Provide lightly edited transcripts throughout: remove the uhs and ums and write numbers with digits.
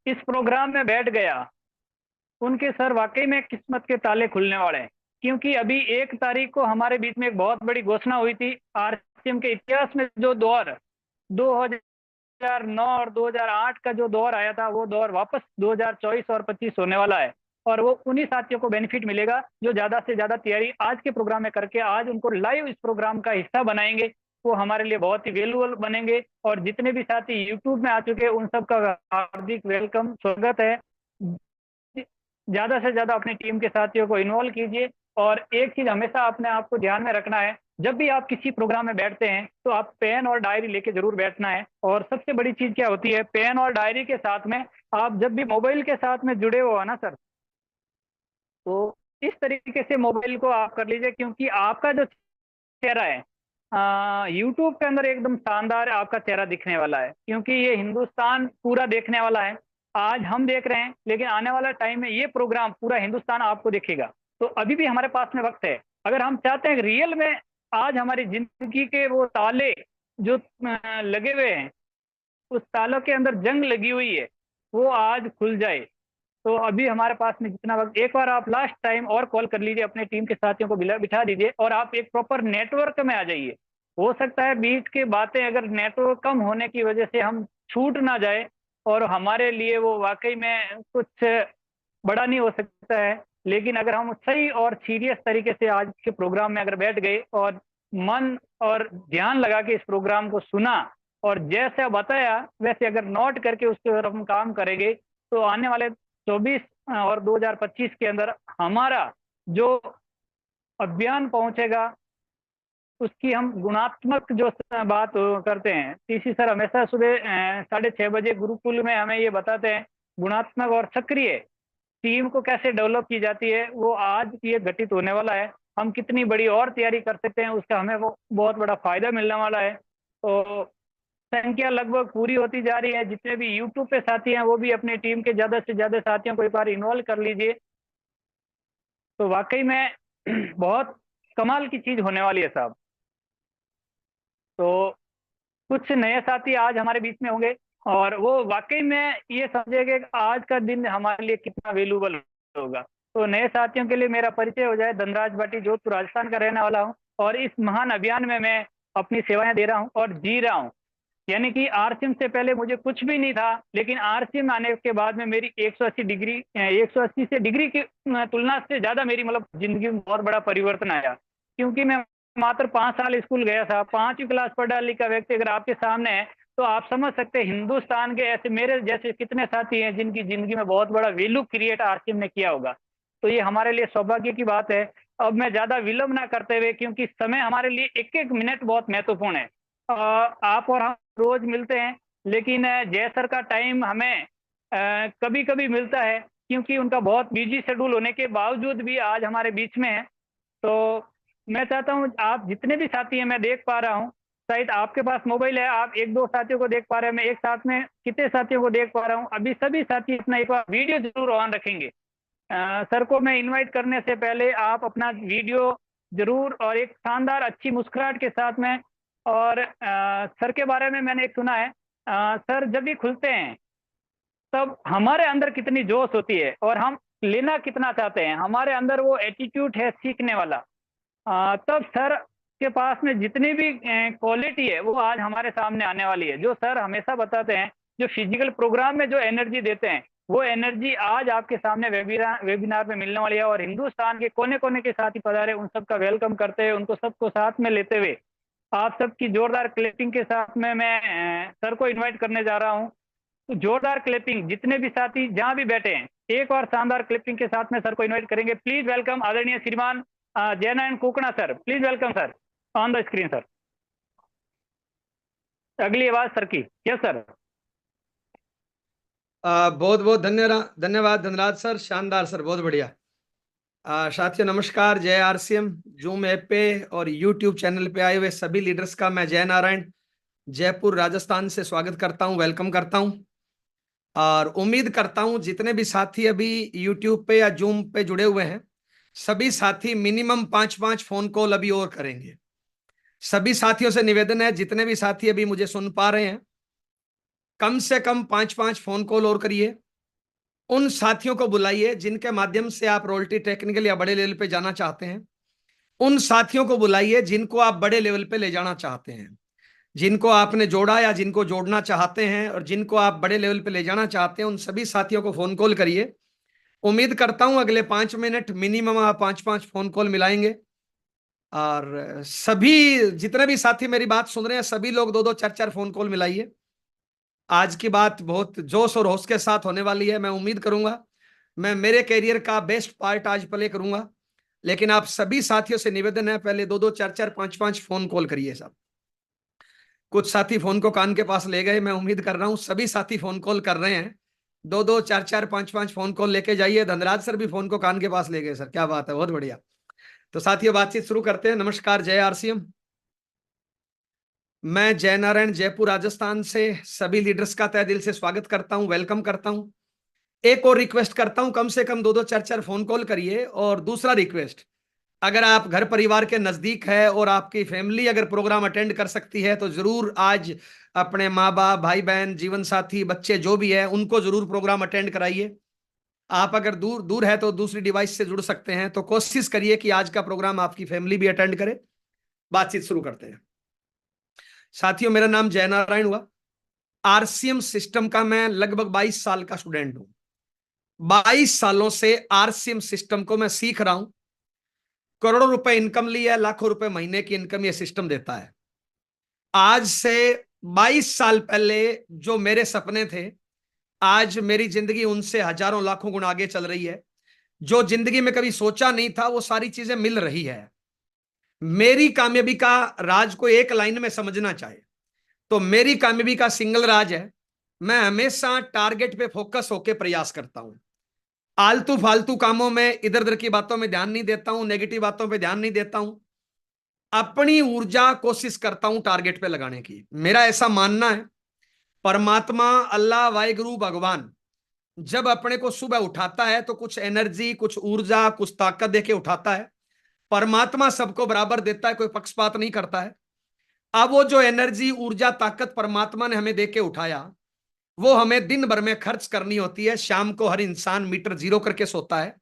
इस प्रोग्राम में बैठ गया, उनके सर वाकई में किस्मत के ताले खुलने वाले हैं। क्योंकि अभी 1 तारीख को हमारे बीच में एक बहुत बड़ी घोषणा हुई थी। आरसीएम के इतिहास में जो दौर 2009 और 2008 का जो दौर आया था, वो दौर वापस 2024 और 25 होने वाला है। और वो उन्हीं साथियों को बेनिफिट मिलेगा जो ज्यादा से ज्यादा तैयारी आज के प्रोग्राम में करके आज उनको लाइव इस प्रोग्राम का हिस्सा बनाएंगे। वो हमारे लिए बहुत ही वैल्यूएबल बनेंगे। और जितने भी साथी यूट्यूब में आ चुके हैं उन सबका हार्दिक वेलकम, स्वागत है। ज्यादा से ज्यादा अपनी टीम के साथियों को इन्वॉल्व कीजिए। और एक चीज हमेशा अपने आप को ध्यान में रखना है, जब भी आप किसी प्रोग्राम में बैठते हैं तो आप पेन और डायरी लेके जरूर बैठना है। और सबसे बड़ी चीज क्या होती है, पेन और डायरी के साथ में आप जब भी मोबाइल के साथ में जुड़े हो ना सर, तो इस तरीके से मोबाइल को आप कर लीजिए। क्योंकि आपका जो चेहरा है यूट्यूब के अंदर एकदम शानदार आपका चेहरा दिखने वाला है, क्योंकि ये हिंदुस्तान पूरा देखने वाला है। आज हम देख रहे हैं, लेकिन आने वाला टाइम में ये प्रोग्राम पूरा हिंदुस्तान आपको देखेगा। तो अभी भी हमारे पास में वक्त है। अगर हम चाहते हैं रियल में आज हमारी जिंदगी के वो ताले जो लगे हुए हैं, उस तालों के अंदर जंग लगी हुई है, वो आज खुल जाए, तो अभी हमारे पास में जितना वक्त, एक बार आप लास्ट टाइम और कॉल कर लीजिए, अपने टीम के साथियों को बिठा दीजिए और आप एक प्रॉपर नेटवर्क में आ जाइए। हो सकता है बीच की बातें अगर नेटवर्क कम होने की वजह से हम छूट ना जाए, और हमारे लिए वो वाकई में कुछ बड़ा नहीं हो सकता है। लेकिन अगर हम सही और सीरियस तरीके से आज के प्रोग्राम में अगर बैठ गए और मन और ध्यान लगा के इस प्रोग्राम को सुना, और जैसे बताया वैसे अगर नोट करके उसके ऊपर हम काम करेंगे, तो आने वाले 24 और 2025 के अंदर हमारा जो अभियान पहुंचेगा, उसकी हम गुणात्मक जो बात करते हैं। टीसी सर हमेशा सुबह 6:30 बजे गुरुकुल में हमें ये बताते हैं, गुणात्मक और सक्रिय टीम को कैसे डेवलप की जाती है, वो आज ये घटित होने वाला है। हम कितनी बड़ी और तैयारी कर सकते हैं, उसका हमें वो बहुत बड़ा फायदा मिलने वाला है। तो संख्या लगभग पूरी होती जा रही है। जितने भी यूट्यूब पे साथी हैं वो भी अपनी टीम के ज्यादा से ज्यादा साथियों को एक बार इन्वॉल्व कर लीजिए। तो वाकई में बहुत कमाल की चीज होने वाली है साहब। तो कुछ नए साथी आज हमारे बीच में होंगे, और वो वाकई में ये समझेंगे कि आज का दिन हमारे लिए कितना वैल्यूबल होगा। तो नए साथियों के लिए मेरा परिचय हो जाए, धनराज भाटी, जोधपुर राजस्थान का रहने वाला हूँ। और इस महान अभियान में मैं अपनी सेवाएं दे रहा हूँ और जी रहा हूँ। यानी कि आरसीएम से पहले मुझे कुछ भी नहीं था, लेकिन आरसीएम आने के बाद में मेरी 180 से डिग्री की तुलना से ज्यादा मेरी मतलब जिंदगी में बहुत बड़ा परिवर्तन आया। क्योंकि मैं मात्र 5 साल स्कूल गया था, 5वीं क्लास पढ़ा लिखा व्यक्ति अगर आपके सामने है, तो आप समझ सकते हैं हिंदुस्तान के ऐसे मेरे जैसे कितने साथी हैं जिनकी जिंदगी में बहुत बड़ा वैल्यू क्रिएट आरसीएम ने किया होगा। तो ये हमारे लिए सौभाग्य की बात है। अब मैं ज्यादा विलंब ना करते हुए, क्योंकि समय हमारे लिए एक एक मिनट बहुत महत्वपूर्ण है। आप और हम रोज मिलते हैं, लेकिन जय सर का टाइम हमें कभी कभी मिलता है, क्योंकि उनका बहुत बिजी शेड्यूल होने के बावजूद भी आज हमारे बीच में है। तो मैं चाहता हूँ आप जितने भी साथी हैं, मैं देख पा रहा हूँ, शायद आपके पास मोबाइल है, आप एक दो साथियों को देख पा रहे हैं, मैं एक साथ में कितने साथियों को देख पा रहा हूँ। अभी सभी साथी अपना एक बार वीडियो जरूर ऑन रखेंगे। सर को मैं इनवाइट करने से पहले आप अपना वीडियो जरूर, और एक शानदार अच्छी मुस्कुराहट के साथ में। और सर के बारे में मैंने एक सुना है, सर जब भी खुलते हैं तब हमारे अंदर कितनी जोश होती है और हम लेना कितना चाहते हैं, हमारे अंदर वो एटीट्यूड है सीखने वाला। तब सर के पास में जितनी भी क्वालिटी है वो आज हमारे सामने आने वाली है। जो सर हमेशा बताते हैं, जो फिजिकल प्रोग्राम में जो एनर्जी देते हैं, वो एनर्जी आज आपके सामने वेबिनार में मिलने वाली है। और हिंदुस्तान के कोने कोने के साथी पधारे, उन सबका वेलकम करते हुए, उनको सबको साथ में लेते हुए, आप सबकी जोरदार क्लैपिंग के साथ में मैं सर को इनवाइट करने जा रहा हूँ। तो जोरदार क्लैपिंग, जितने भी साथी जहां भी बैठे हैं, एक और शानदार क्लैपिंग के साथ में सर को इनवाइट करेंगे। प्लीज वेलकम आदरणीय श्रीमान Jainarayan Kukda sir. Please welcome sir on the screen sir. अगली आवाज सर की। Yes sir. बहुत बहुत धन्यवाद धन्यवाद धनराज सर, शानदार सर, बहुत बढ़िया। साथियों नमस्कार, जय आरसीएम। जूम ऐप पे और यूट्यूब चैनल पे आए हुए सभी लीडर्स का मैं जय नारायण जयपुर राजस्थान से स्वागत करता हूं, वेलकम करता हूं। और उम्मीद करता हूं जितने भी साथी अभी यूट्यूब पे या जूम पे जुड़े हुए हैं, सभी साथी मिनिमम 5-5 फोन कॉल अभी और करेंगे। सभी साथियों से निवेदन है, जितने भी साथी अभी मुझे सुन पा रहे हैं, कम से कम 5-5 फोन कॉल और करिए। उन साथियों को बुलाइए जिनके माध्यम से आप रॉयल्टी टेक्निकल या बड़े लेवल पे जाना चाहते हैं। उन साथियों को बुलाइए जिनको आप बड़े लेवल पे ले जाना चाहते हैं, जिनको आपने जोड़ा या जिनको जोड़ना चाहते हैं और जिनको आप बड़े लेवल पे ले जाना चाहते हैं। उन सभी साथियों को फोन कॉल करिए। उम्मीद करता हूं अगले 5 मिनट मिनिमम आप 5-5 फोन कॉल मिलाएंगे। और सभी जितने भी साथी मेरी बात सुन रहे हैं, सभी लोग 2-2 4-4 फोन कॉल मिलाइए। आज की बात बहुत जोश और होश के साथ होने वाली है। मैं उम्मीद करूंगा मैं मेरे कैरियर का बेस्ट पार्ट आज प्ले करूंगा, लेकिन आप सभी साथियों से निवेदन है, पहले 2-2 4-4 5-5 फोन कॉल करिए साहब। कुछ साथी फोन को कान के पास ले गए, मैं उम्मीद कर रहा हूं सभी साथी फोन कॉल कर रहे हैं। 2-2 4-4 5-5 फोन कॉल लेके जाइए। धनराज सर भी फोन को कान के पास ले गए सर, क्या बात है, बहुत बढ़िया। तो साथियों बातचीत शुरू करते हैं। नमस्कार, जय आरसीएम। मैं जय नारायण जयपुर राजस्थान से सभी लीडर्स का तहे दिल से स्वागत करता हूं, वेलकम करता हूं। एक और रिक्वेस्ट करता हूं, कम से कम 2-2 4-4 फोन कॉल करिए। और दूसरा रिक्वेस्ट, अगर आप घर परिवार के नजदीक है और आपकी फैमिली अगर प्रोग्राम अटेंड कर सकती है तो जरूर आज अपने माँ बाप, भाई बहन, जीवन साथी, बच्चे जो भी है उनको जरूर प्रोग्राम अटेंड कराइए। आप अगर दूर दूर है तो दूसरी डिवाइस से जुड़ सकते हैं, तो कोशिश करिए कि आज का प्रोग्राम आपकी फैमिली भी अटेंड करे। बातचीत शुरू करते हैं। साथियों, मेरा नाम जय नारायण हुआ। आरसीएम सिस्टम का मैं लगभग 22 साल का स्टूडेंट हूं। 22 सालों से आरसीएम सिस्टम को मैं सीख रहा हूं। करोड़ों रुपए इनकम ली है, लाखों रुपए महीने की इनकम ये सिस्टम देता है। आज से 22 साल पहले जो मेरे सपने थे, आज मेरी जिंदगी उनसे हजारों लाखों गुना आगे चल रही है। जो जिंदगी में कभी सोचा नहीं था वो सारी चीजें मिल रही है। मेरी कामयाबी का राज को एक लाइन में समझना चाहे तो मेरी कामयाबी का सिंगल राज है, मैं हमेशा टारगेट पे फोकस होकर प्रयास करता हूं। आलतू फालतू कामों में, इधर उधर की बातों में ध्यान नहीं देता हूं, नेगेटिव बातों पे ध्यान नहीं देता हूं। अपनी ऊर्जा कोशिश करता हूं टारगेट पे लगाने की। मेरा ऐसा मानना है, परमात्मा, अल्लाह, वाहिगुरु, भगवान जब अपने को सुबह उठाता है तो कुछ एनर्जी, कुछ ऊर्जा, कुछ ताकत देके उठाता है। परमात्मा सबको बराबर देता है, कोई पक्षपात नहीं करता है। अब वो जो एनर्जी, ऊर्जा, ताकत परमात्मा ने हमें देके उठाया, वो हमें दिन भर में खर्च करनी होती है। शाम को हर इंसान मीटर जीरो करके सोता है।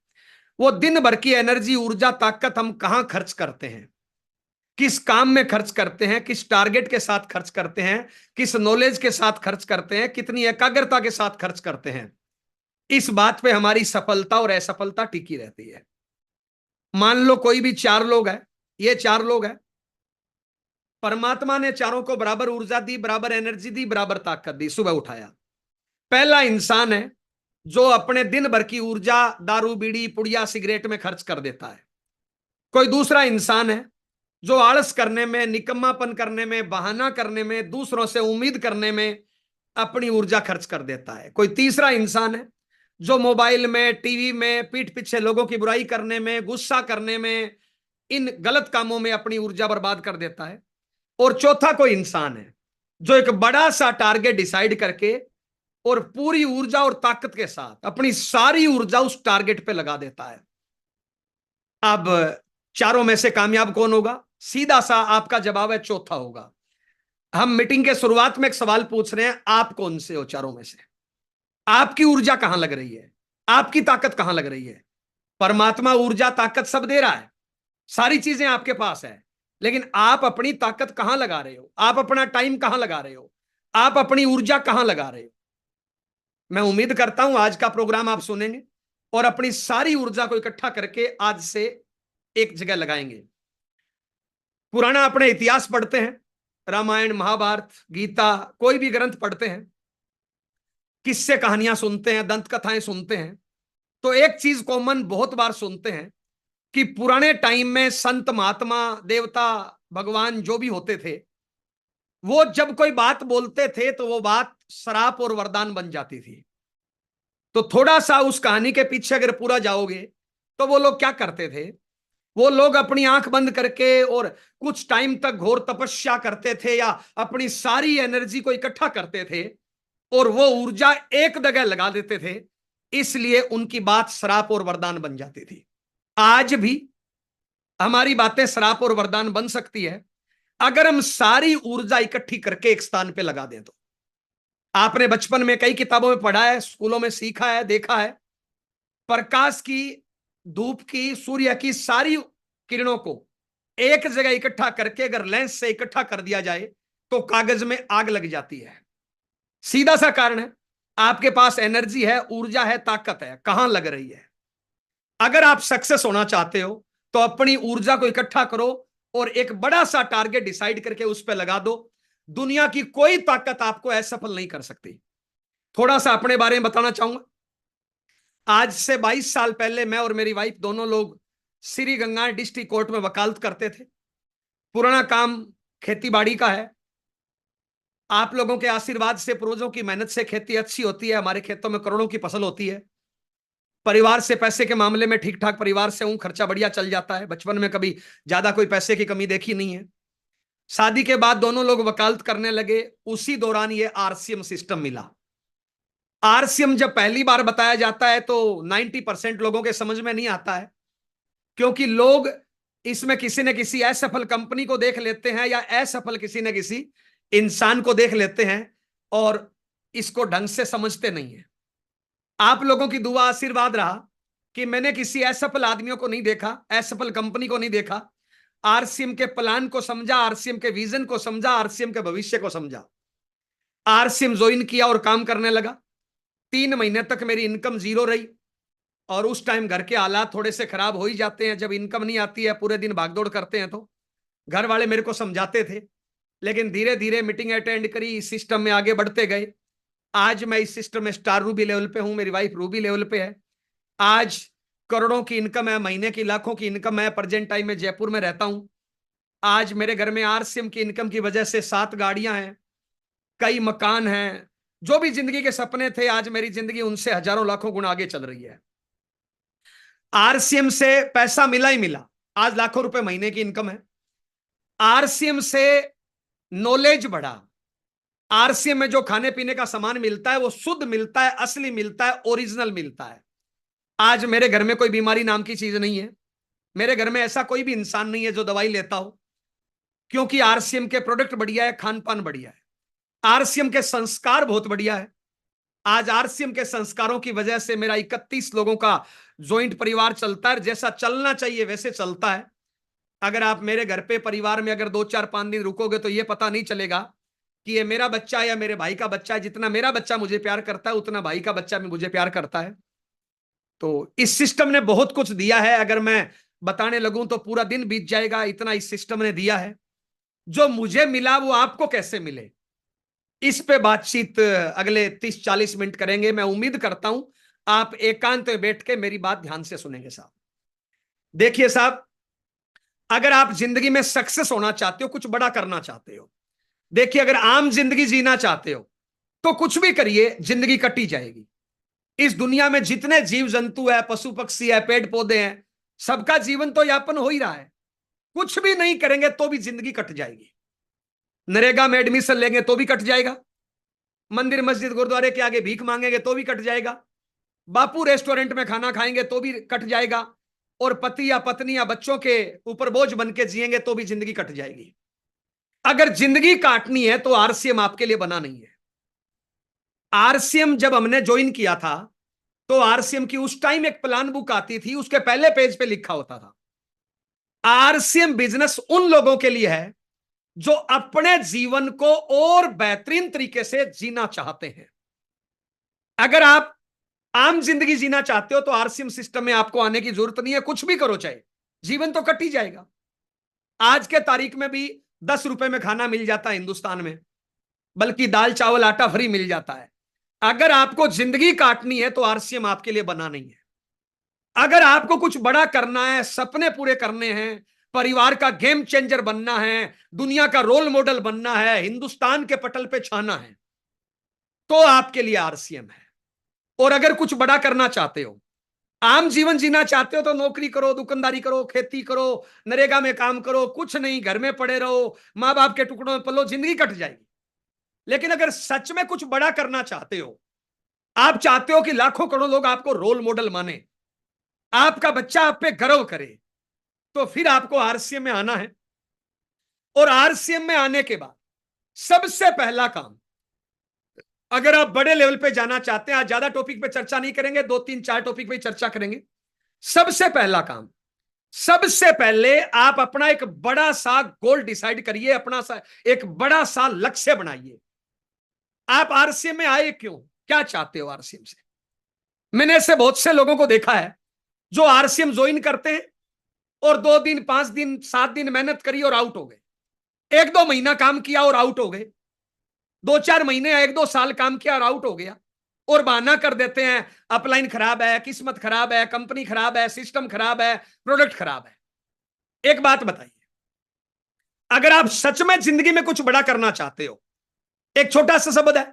वो दिन भर की एनर्जी, ऊर्जा, ताकत हम कहां खर्च करते हैं, किस काम में खर्च करते हैं, किस टारगेट के साथ खर्च करते हैं, किस नॉलेज के साथ खर्च करते हैं, कितनी एकाग्रता के साथ खर्च करते हैं, इस बात पे हमारी सफलता और असफलता टिकी रहती है। मान लो कोई भी 4 लोग है, ये 4 लोग है, परमात्मा ने चारों को बराबर ऊर्जा दी, बराबर एनर्जी दी, बराबर ताकत दी, सुबह उठाया। पहला इंसान है जो अपने दिन भर की ऊर्जा दारू, बीड़ी, पुड़िया, सिगरेट में खर्च कर देता है। कोई दूसरा इंसान है जो आलस करने में, निकम्मापन करने में, बहाना करने में, दूसरों से उम्मीद करने में अपनी ऊर्जा खर्च कर देता है। कोई तीसरा इंसान है जो मोबाइल में, टीवी में, पीठ पीछे लोगों की बुराई करने में, गुस्सा करने में, इन गलत कामों में अपनी ऊर्जा बर्बाद कर देता है। और चौथा कोई इंसान है जो एक बड़ा सा टारगेट डिसाइड करके और पूरी ऊर्जा और ताकत के साथ अपनी सारी ऊर्जा उस टारगेट पे लगा देता है। अब चारों में से कामयाब कौन होगा? सीधा सा आपका जवाब है चौथा होगा। हम मीटिंग के शुरुआत में एक सवाल पूछ रहे हैं, आप कौन से हो चारों में से? आपकी ऊर्जा कहां लग रही है? आपकी ताकत कहां लग रही है? परमात्मा ऊर्जा, ताकत सब दे रहा है, सारी चीजें आपके पास है, लेकिन आप अपनी ताकत कहां लगा रहे हो? आप अपना टाइम कहां लगा रहे हो? आप अपनी ऊर्जा कहां लगा रहे हो? मैं उम्मीद करता हूं आज का प्रोग्राम आप सुनेंगे और अपनी सारी ऊर्जा को इकट्ठा करके आज से एक जगह लगाएंगे। पुराना अपने इतिहास पढ़ते हैं, रामायण, महाभारत, गीता, कोई भी ग्रंथ पढ़ते हैं, किस्से कहानियां सुनते हैं, दंत कथाएं सुनते हैं, तो एक चीज कॉमन बहुत बार सुनते हैं कि पुराने टाइम में संत, महात्मा, देवता, भगवान जो भी होते थे, वो जब कोई बात बोलते थे तो वो बात श्राप और वरदान बन जाती थी। तो थोड़ा सा उस कहानी के पीछे अगर पूरा जाओगे तो वो लोग क्या करते थे? वो लोग अपनी आंख बंद करके और कुछ टाइम तक घोर तपस्या करते थे या अपनी सारी एनर्जी को इकट्ठा करते थे और वो ऊर्जा एक जगह लगा देते थे, इसलिए उनकी बात श्राप और वरदान बन जाती थी। आज भी हमारी बातें श्राप और वरदान बन सकती है अगर हम सारी ऊर्जा इकट्ठी करके एक स्थान पे लगा दें तो। आपने बचपन में कई किताबों में पढ़ा है, स्कूलों में सीखा है, देखा है, प्रकाश की, धूप की, सूर्य की सारी किरणों को एक जगह इकट्ठा करके अगर लेंस से इकट्ठा कर दिया जाए तो कागज में आग लग जाती है। सीधा सा कारण है, आपके पास एनर्जी है, ऊर्जा है, ताकत है, कहां लग रही है। अगर आप सक्सेस होना चाहते हो तो अपनी ऊर्जा को इकट्ठा करो और एक बड़ा सा टारगेट डिसाइड करके उस पर लगा दो। दुनिया की कोई ताकत आपको असफल नहीं कर सकती। थोड़ा सा अपने बारे में बताना चाहूंगा। आज से 22 साल पहले मैं और मेरी वाइफ दोनों लोग श्री गंगा डिस्ट्रिक्ट कोर्ट में वकालत करते थे। पुराना काम खेती बाड़ी का है। आप लोगों के आशीर्वाद से, पूर्वजों की मेहनत से खेती अच्छी होती है। हमारे खेतों में करोड़ों की फसल होती है। परिवार से पैसे के मामले में ठीक ठाक परिवार से हूं, खर्चा बढ़िया चल जाता है। बचपन में कभी ज्यादा कोई पैसे की कमी देखी नहीं है। शादी के बाद दोनों लोग वकालत करने लगे। उसी दौरान ये आरसीएम सिस्टम मिला। आरसीएम जब पहली बार बताया जाता है तो 90% लोगों के समझ में नहीं आता है, क्योंकि लोग इसमें किसी न किसी असफल कंपनी को देख लेते हैं या असफल किसी न किसी इंसान को देख लेते हैं और इसको ढंग से समझते नहीं है। आप लोगों की दुआ आशीर्वाद रहा कि मैंने किसी असफल आदमियों को नहीं देखा, असफल कंपनी को नहीं देखा। आरसीएम के प्लान को समझा, आरसीएम के विजन को समझा, आरसीएम के भविष्य को समझा। आरसीएम ज्वाइन किया और काम करने लगा। 3 महीने तक मेरी इनकम जीरो रही और उस टाइम घर के हालात थोड़े से खराब हो ही जाते हैं। जब इनकम नहीं आती है, पूरे दिन भागदौड़ करते हैं, तो घर वाले मेरे को समझाते थे। लेकिन धीरे धीरे मीटिंग अटेंड करी, इस सिस्टम में आगे बढ़ते गए। आज मैं इस सिस्टम में स्टार रूबी लेवल पे हूं, मेरी वाइफ रूबी लेवल पे है। आज करोड़ों की इनकम है, महीने की लाखों की इनकम है। प्रेजेंट टाइम में जयपुर में रहता हूं। आज मेरे घर में आरसीएम की इनकम की वजह से 7 गाड़ियां हैं, कई मकान हैं। जो भी जिंदगी के सपने थे, आज मेरी जिंदगी उनसे हजारों लाखों गुना आगे चल रही है। आरसीएम से पैसा मिला ही मिला, आज लाखों रुपए महीने की इनकम है। आरसीएम से नॉलेज बढ़ा। आरसीएम में जो खाने पीने का सामान मिलता है वो शुद्ध मिलता है, असली मिलता है, ओरिजिनल मिलता है। आज मेरे घर में कोई बीमारी नाम की चीज नहीं है। मेरे घर में ऐसा कोई भी इंसान नहीं है जो दवाई लेता हो, क्योंकि आरसीएम के प्रोडक्ट बढ़िया है, खान पान बढ़िया है, आरसीएम के संस्कार बहुत बढ़िया है। आज आरसीएम के संस्कारों की वजह से मेरा 31 लोगों का ज्वाइंट परिवार चलता है। जैसा चलना चाहिए वैसे चलता है। अगर आप मेरे घर पे परिवार में अगर 2 4 5 दिन रुकोगे तो ये पता नहीं चलेगा कि ये मेरा बच्चा है या मेरे भाई का बच्चा है। जितना मेरा बच्चा मुझे प्यार करता है उतना भाई का बच्चा भी मुझे प्यार करता है। तो इस सिस्टम ने बहुत कुछ दिया है। अगर मैं बताने लगूं तो पूरा दिन बीत जाएगा, इतना इस सिस्टम ने दिया है। जो मुझे मिला वो आपको कैसे मिले, इस पे बातचीत अगले 30 40 मिनट करेंगे। मैं उम्मीद करता हूं आप एकांत में बैठ के मेरी बात ध्यान से सुनेंगे साहब। देखिए साहब, अगर आप जिंदगी में सक्सेस होना चाहते हो, कुछ बड़ा करना चाहते हो, देखिए अगर आम जिंदगी जीना चाहते हो तो कुछ भी करिए, जिंदगी कटी जाएगी। इस दुनिया में जितने जीव जंतु है, पशु पक्षी है, पेड़ पौधे हैं, सबका जीवन तो यापन हो ही रहा है। कुछ भी नहीं करेंगे तो भी जिंदगी कट जाएगी। नरेगा में एडमिशन लेंगे तो भी कट जाएगा, मंदिर मस्जिद गुरुद्वारे के आगे भीख मांगेंगे तो भी कट जाएगा, बापू रेस्टोरेंट में खाना खाएंगे तो भी कट जाएगा, और पति या पत्नी या बच्चों के ऊपर बोझ बन के जिएंगे तो भी जिंदगी कट जाएगी। अगर जिंदगी काटनी है तो आरसीएम आपके लिए बना नहीं है। आरसीएम जब हमने ज्वाइन किया था तो आरसीएम की उस टाइम एक प्लान बुक आती थी, उसके पहले पेज पे लिखा होता था आरसीएम बिजनेस उन लोगों के लिए है जो अपने जीवन को और बेहतरीन तरीके से जीना चाहते हैं। अगर आप आम जिंदगी जीना चाहते हो तो आरसीएम सिस्टम में आपको आने की जरूरत नहीं है। कुछ भी करो चाहे, जीवन तो कट ही जाएगा। आज के तारीख में भी 10 रुपए में खाना मिल जाता है हिंदुस्तान में, बल्कि दाल चावल आटा फ्री मिल जाता है। अगर आपको जिंदगी काटनी है तो आरसीएम आपके लिए बना नहीं है। अगर आपको कुछ बड़ा करना है, सपने पूरे करने हैं, परिवार का गेम चेंजर बनना है, दुनिया का रोल मॉडल बनना है, हिंदुस्तान के पटल पे छाना है, तो आपके लिए आरसीएम है। और अगर कुछ बड़ा करना चाहते हो, आम जीवन जीना चाहते हो, तो नौकरी करो, दुकानदारी करो, खेती करो, नरेगा में काम करो, कुछ नहीं घर में पड़े रहो, मां बाप के टुकड़ों में पलो, जिंदगी कट जाएगी। लेकिन अगर सच में कुछ बड़ा करना चाहते हो, आप चाहते हो कि लाखों करोड़ों लोग आपको रोल मॉडल माने, आपका बच्चा आप पे गर्व करे, तो फिर आपको आरसीएम में आना है। और आरसीएम में आने के बाद सबसे पहला काम, अगर आप बड़े लेवल पे जाना चाहते हैं, आज ज्यादा टॉपिक पे चर्चा नहीं करेंगे, 2 3 4 टॉपिक पे चर्चा करेंगे। सबसे पहला काम, सबसे पहले आप अपना एक बड़ा सा गोल डिसाइड करिए, अपना सा एक बड़ा सा लक्ष्य बनाइए। आप आरसीएम में आए क्यों, क्या चाहते हो आरसीएम से? मैंने ऐसे बहुत से लोगों को देखा है जो आरसीएम ज्वाइन करते हैं और 2 दिन 5 दिन 7 दिन मेहनत करी और आउट हो गए। 1 2 महीना काम किया और आउट हो गए। 2 4 महीने 1 2 साल काम किया और आउट हो गया, और बहाना कर देते हैं अपलाइन खराब है, किस्मत खराब है, कंपनी खराब है, सिस्टम खराब है, प्रोडक्ट खराब है। एक बात बताइए, अगर आप सच में जिंदगी में कुछ बड़ा करना चाहते हो, एक छोटा सा शब्द है,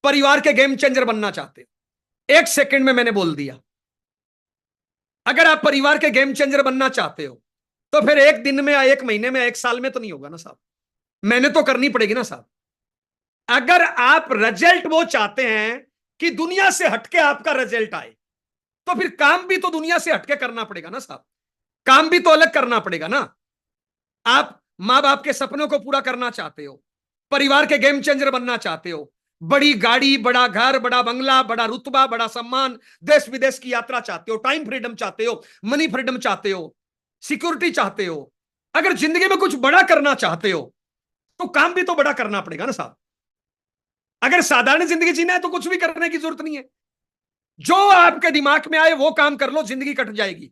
परिवार के गेम चेंजर बनना चाहते हो, 1 सेकंड में मैंने बोल दिया। अगर आप परिवार के गेम चेंजर बनना चाहते हो तो फिर 1 दिन में या 1 महीने में 1 साल में तो नहीं होगा ना साहब, मेहनत तो करनी पड़ेगी ना साहब। अगर आप रिजल्ट वो चाहते हैं कि दुनिया से हटके आपका रिजल्ट आए, तो फिर काम भी तो दुनिया से हटके करना पड़ेगा ना साहब, काम भी तो अलग करना पड़ेगा ना। आप मां बाप के सपनों को पूरा करना चाहते हो, परिवार के गेम चेंजर बनना चाहते हो, बड़ी गाड़ी, बड़ा घर, बड़ा बंगला, बड़ा रुतबा, बड़ा सम्मान, देश विदेश की यात्रा चाहते हो, टाइम फ्रीडम चाहते हो, मनी फ्रीडम चाहते हो, सिक्योरिटी चाहते हो, अगर जिंदगी में कुछ बड़ा करना चाहते हो तो काम भी तो बड़ा करना पड़ेगा ना साहब। अगर साधारण जिंदगी जीना है तो कुछ भी करने की जरूरत नहीं है, जो आपके दिमाग में आए वो काम कर लो, जिंदगी कट जाएगी।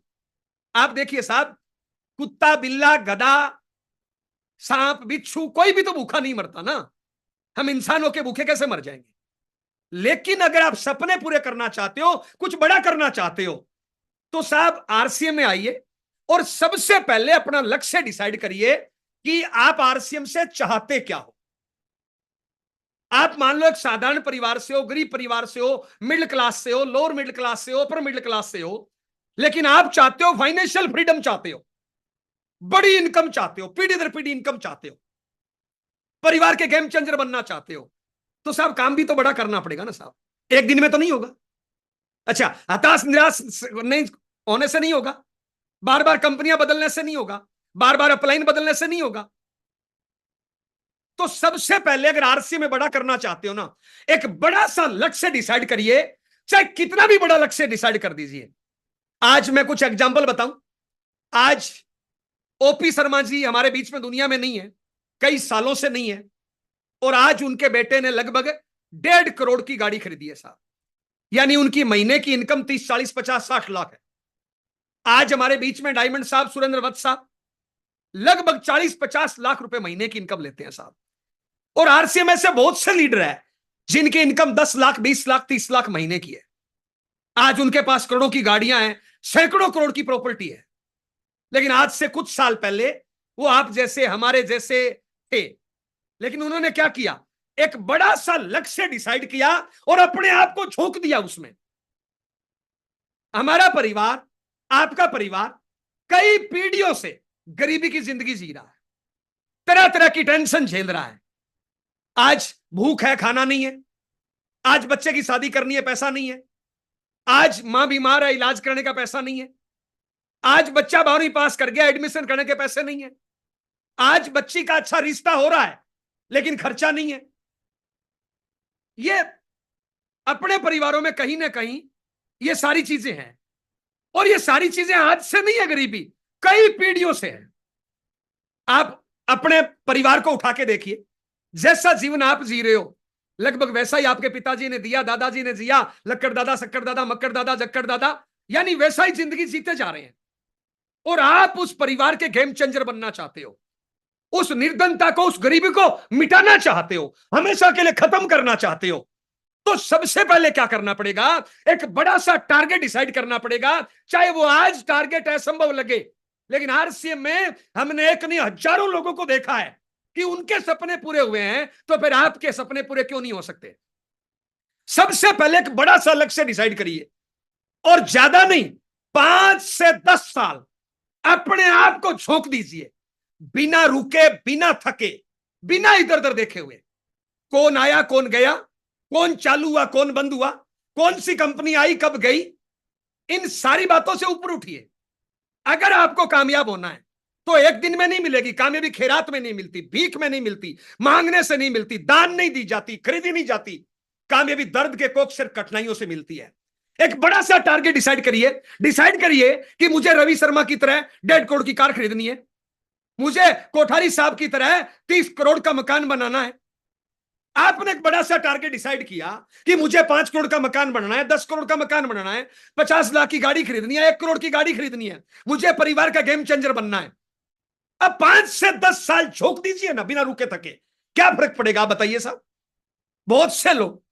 आप देखिए साहब, कुत्ता, बिल्ला, गधा, सांप, बिच्छू, कोई भी तो भूखा नहीं मरता ना। हम इंसान होके भूखे कैसे मर जाएंगे? लेकिन अगर आप सपने पूरे करना चाहते हो, कुछ बड़ा करना चाहते हो, तो साहब आरसीएम में आइए और सबसे पहले अपना लक्ष्य डिसाइड करिए कि आप आरसीएम से चाहते क्या हो। आप मान लो एक साधारण परिवार से हो, गरीब परिवार से हो, मिडिल क्लास से हो, लोअर मिडिल क्लास से हो, अपर मिडिल क्लास से हो, लेकिन आप चाहते हो फाइनेंशियल फ्रीडम चाहते हो, बड़ी इनकम चाहते हो, पीढ़ी दर पीढ़ी इनकम चाहते हो, परिवार के गेम चेंजर बनना चाहते हो, तो साहब काम भी तो बड़ा करना पड़ेगा ना साहब, 1 दिन में तो नहीं होगा। अच्छा, हताश निराश नहीं होने से नहीं होगा, बार बार कंपनियां बदलने से नहीं होगा, बार बार अपलाइन बदलने से नहीं होगा। तो सबसे पहले अगर आरसी में बड़ा करना चाहते हो ना, एक बड़ा सा लक्ष्य डिसाइड करिए, चाहे कितना भी बड़ा लक्ष्य डिसाइड कर दीजिए। आज मैं कुछ एग्जांपल बताऊं। आज ओपी शर्मा जी हमारे बीच में दुनिया में नहीं है, कई सालों से नहीं है, और आज उनके बेटे ने लगभग 1.5 करोड़ की गाड़ी खरीदी है साहब, यानी उनकी महीने की इनकम 30 40 50 60 लाख है। आज हमारे बीच में डायमंड साहब, सुरेंद्र वत्स साहब लगभग 40 50 लाख रुपए महीने की इनकम लेते हैं साहब। और आरसीएम से बहुत से लीडर है जिनकी इनकम 10 लाख 20 लाख 30 लाख महीने की है। आज उनके पास करोड़ों की गाड़ियां हैं, सैकड़ों करोड़ की प्रॉपर्टी है, लेकिन आज से कुछ साल पहले वो आप जैसे हमारे जैसे थे। लेकिन उन्होंने क्या किया, एक बड़ा सा लक्ष्य डिसाइड किया और अपने आप को झोंक दिया उसमें। हमारा परिवार, आपका परिवार कई पीढ़ियों से गरीबी की जिंदगी जी रहा है, तरह तरह की टेंशन झेल रहा है। आज भूख है, खाना नहीं है, आज बच्चे की शादी करनी है, पैसा नहीं है, आज मां बीमार है, इलाज करने का पैसा नहीं है, आज बच्चा 12वीं पास कर गया, एडमिशन करने के पैसे नहीं है, आज बच्ची का अच्छा रिश्ता हो रहा है लेकिन खर्चा नहीं है। ये अपने परिवारों में कहीं ना कहीं ये सारी चीजें हैं, और ये सारी चीजें आज से नहीं है, गरीबी कई पीढ़ियों से है। आप अपने परिवार को उठा के देखिए, जैसा जीवन आप जी रहे हो लगभग वैसा ही आपके पिताजी ने दिया, दादाजी ने जिया, लक्कड़ दादा, शक्कर दादा, मक्कड़ दादा, जक्कड़ दादा, यानी वैसा ही जिंदगी जीते जा रहे हैं। और आप उस परिवार के गेम चेंजर बनना चाहते हो, उस निर्धनता को, उस गरीबी को मिटाना चाहते हो, हमेशा के लिए खत्म करना चाहते हो, तो सबसे पहले क्या करना पड़ेगा, एक बड़ा सा टारगेट डिसाइड करना पड़ेगा। चाहे वो आज टारगेट असंभव लगे, लेकिन आरसीएम में हमने एक नहीं हजारों लोगों को देखा है कि उनके सपने पूरे हुए हैं, तो फिर आपके सपने पूरे क्यों नहीं हो सकते? सबसे पहले एक बड़ा सा लक्ष्य डिसाइड करिए, और ज्यादा नहीं, 5 से 10 साल अपने आप को झोंक दीजिए, बिना रुके, बिना थके, बिना इधर उधर देखे हुए। कौन आया, कौन गया, कौन चालू हुआ, कौन बंद हुआ, कौन सी कंपनी आई, कब गई, इन सारी बातों से ऊपर उठिए। अगर आपको कामयाब होना है तो 1 दिन में नहीं मिलेगी कामयाबी, खैरात में नहीं मिलती, भीख में नहीं मिलती, मांगने से नहीं मिलती, दान नहीं दी जाती, खरीदी नहीं जाती, कामयाबी दर्द के कोख सिर्फ कठिनाइयों से मिलती है। एक बड़ा सा टारगेट डिसाइड करिए कि मुझे रवि शर्मा की तरह 1.5 करोड़ की कार खरीदनी है, मुझे कोठारी साहब की तरह 30 करोड़ का मकान बनाना है। आपने एक बड़ा सा टारगेट डिसाइड किया कि मुझे 5 करोड़ का मकान बनाना है, 10 करोड़ का मकान बनाना है, 50 लाख की गाड़ी खरीदनी है, 1 करोड़ की गाड़ी खरीदनी है, मुझे परिवार का गेम चेंजर बनना है। अब 5 से 10 साल झोंक दीजिए ना बिना रुके थके, क्या फर्क पड़ेगा आप बताइए साहब। बहुत से लोग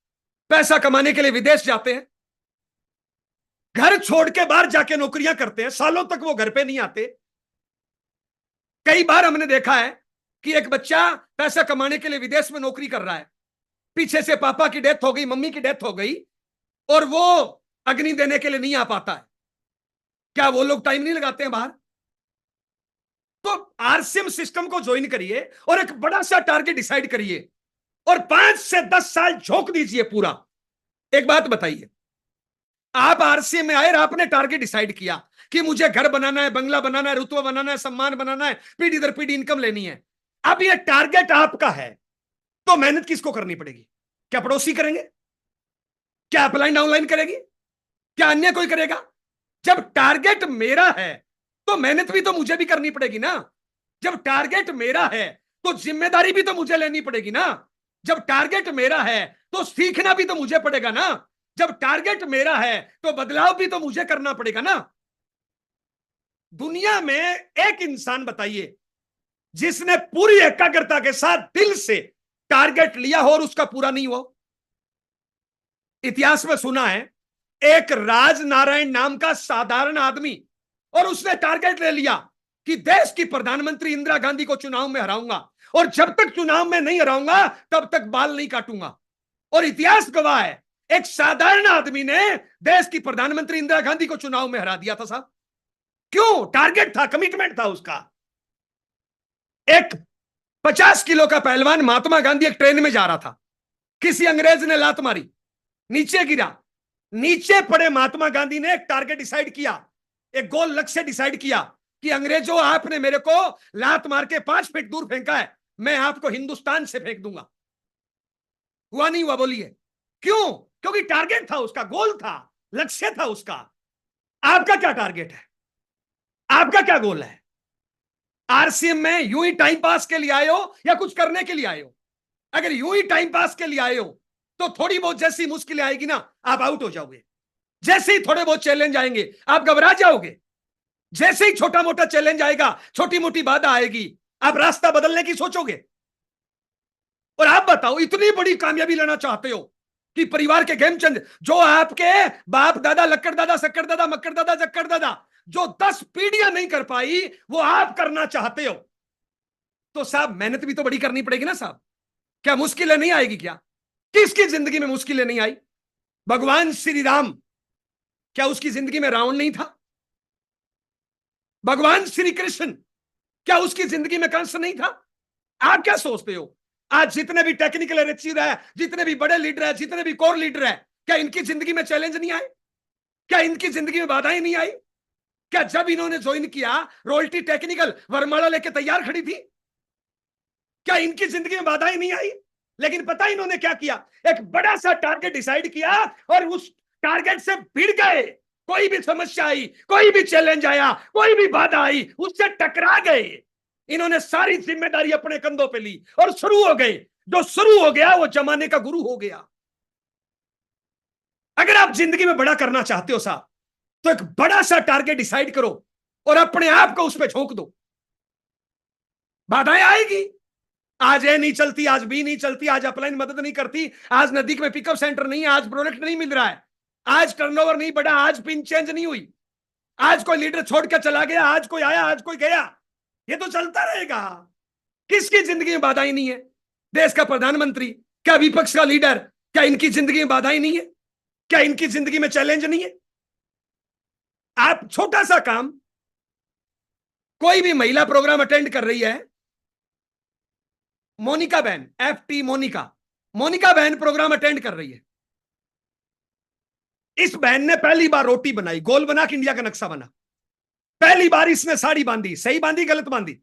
पैसा कमाने के लिए विदेश जाते हैं, घर छोड़ के बाहर जाके नौकरियां करते हैं, सालों तक वो घर पे नहीं आते। कई बार हमने देखा है कि एक बच्चा पैसा कमाने के लिए विदेश में नौकरी कर रहा है, पीछे से पापा की डेथ हो गई, मम्मी की डेथ हो गई, और वो अग्नि देने के लिए नहीं आ पाता है। क्या वो लोग टाइम नहीं लगाते हैं बाहर? तो आरसीएम सिस्टम को ज्वाइन करिए और एक बड़ा सा टारगेट डिसाइड करिए और 5 से 10 साल झोंक दीजिए पूरा। एक बात बताइए, आप आरसीएम में आए और आपने टारगेट डिसाइड किया कि मुझे घर बनाना है, बंगला बनाना है, रुतबा बनाना है, सम्मान बनाना है, पीढ़ी दर पीढ़ी इनकम लेनी है। अब ये टारगेट आपका है तो मेहनत किसको करनी पड़ेगी? क्या पड़ोसी करेंगे? क्या अपलाइन डाउनलाइन करेगी? क्या अन्य कोई करेगा? जब टारगेट मेरा है तो मेहनत भी तो मुझे भी करनी पड़ेगी ना। जब टारगेट मेरा है तो जिम्मेदारी भी तो मुझे लेनी पड़ेगी ना। जब टारगेट मेरा है तो सीखना भी तो मुझे पड़ेगा ना। जब टारगेट मेरा है तो बदलाव भी तो मुझे करना पड़ेगा ना। दुनिया में एक इंसान बताइए जिसने पूरी एकाग्रता के साथ दिल से टारगेट लिया हो और उसका पूरा नहीं हुआ। इतिहास में सुना है एक राजनारायण नाम का साधारण आदमी, और उसने टारगेट ले लिया कि देश की प्रधानमंत्री इंदिरा गांधी को चुनाव में हराऊंगा, और जब तक चुनाव में नहीं हराऊंगा तब तक बाल नहीं काटूंगा। और इतिहास गवाह है एक साधारण आदमी ने देश की प्रधानमंत्री इंदिरा गांधी को चुनाव में हरा दिया था साहब। क्यों? टारगेट था, कमिटमेंट था उसका। एक 50 किलो का पहलवान महात्मा गांधी एक ट्रेन में जा रहा था, किसी अंग्रेज ने लात मारी, नीचे गिरा। नीचे पड़े महात्मा गांधी ने एक टारगेट डिसाइड किया, एक गोल लक्ष्य डिसाइड किया कि अंग्रेजों आपने मेरे को लात मार के 5 फीट दूर फेंका है, मैं आपको हिंदुस्तान से फेंक दूंगा। हुआ नहीं हुआ? बोलिए क्यों? क्योंकि टारगेट था उसका, गोल था, लक्ष्य था उसका। आपका क्या टारगेट है? आपका क्या गोल है? आरसीएम में यूं ही टाइम पास के लिए आए हो या कुछ करने के लिए आए हो? अगर यूं ही टाइम पास के लिए आए हो तो थोड़ी बहुत जैसी मुश्किलें आएगी ना आप आउट हो जाओगे। जैसे ही थोड़े बहुत चैलेंज आएंगे आप घबरा जाओगे। जैसे ही छोटा मोटा चैलेंज आएगा, छोटी मोटी बाधा आएगी, आप रास्ता बदलने की सोचोगे। और आप बताओ, इतनी बड़ी कामयाबी लेना चाहते हो कि परिवार के गेम चेंज, जो आपके बाप दादा लक्कड़ दादा शक्कर दादा मक्कर दादा जक्कर दादा जो 10 पीढ़ियां नहीं कर पाई वो आप करना चाहते हो, तो साहब मेहनत भी तो बड़ी करनी पड़ेगी ना साहब। क्या मुश्किलें नहीं आएगी? क्या किसकी जिंदगी में मुश्किलें नहीं आई? भगवान श्री राम, क्या उसकी जिंदगी में रावण नहीं था? भगवान श्री कृष्ण, क्या उसकी जिंदगी में कंस नहीं था? आप क्या सोचते हो आज जितने भी टेक्निकल अचीवर है, जितने भी बड़े लीडर है, जितने भी कोर लीडर है, क्या इनकी जिंदगी में चैलेंज नहीं आए? क्या इनकी जिंदगी में बाधाएं नहीं आई? क्या जब इन्होंने ज्वाइन किया रॉयल्टी टेक्निकल वरमाला लेके तैयार खड़ी थी? क्या इनकी जिंदगी में बाधाएं नहीं आई? लेकिन पता इन्होंने क्या किया? एक बड़ा सा टारगेट डिसाइड किया और उस टारगेट से भिड़ गए। कोई भी समस्या आई, कोई भी चैलेंज आया, कोई भी बाधा आई, उससे टकरा गए। इन्होंने सारी जिम्मेदारी अपने कंधों पे ली और शुरू हो गए। जो शुरू हो गया वो जमाने का गुरु हो गया। अगर आप जिंदगी में बड़ा करना चाहते हो साहब तो एक बड़ा सा टारगेट डिसाइड करो और अपने आप को उस पर झोंक दो। बाधाएं आएगी, आज ए नहीं चलती, आज बी नहीं चलती, आज अपलाइन मदद नहीं करती, आज नजदीक में पिकअप सेंटर नहीं है, आज प्रोडक्ट नहीं मिल रहा है, आज टर्नओवर नहीं बढ़ा, आज पिन चेंज नहीं हुई, आज कोई लीडर छोड़ कर चला गया, आज कोई आया, आज कोई गया। ये तो चलता रहेगा। किसकी जिंदगी में बाधाएं नहीं है? देश का प्रधानमंत्री, क्या विपक्ष का लीडर, क्या इनकी जिंदगी में बाधाएं नहीं है? क्या इनकी जिंदगी में चैलेंज नहीं है? आप छोटा सा काम, कोई भी महिला प्रोग्राम अटेंड कर रही है, मोनिका बहन, FT मोनिका बहन प्रोग्राम अटेंड कर रही है। इस बहन ने पहली बार रोटी बनाई, गोल बना के इंडिया का नक्शा बना। पहली बार इसने साड़ी बांधी, सही बांधी गलत बांधी।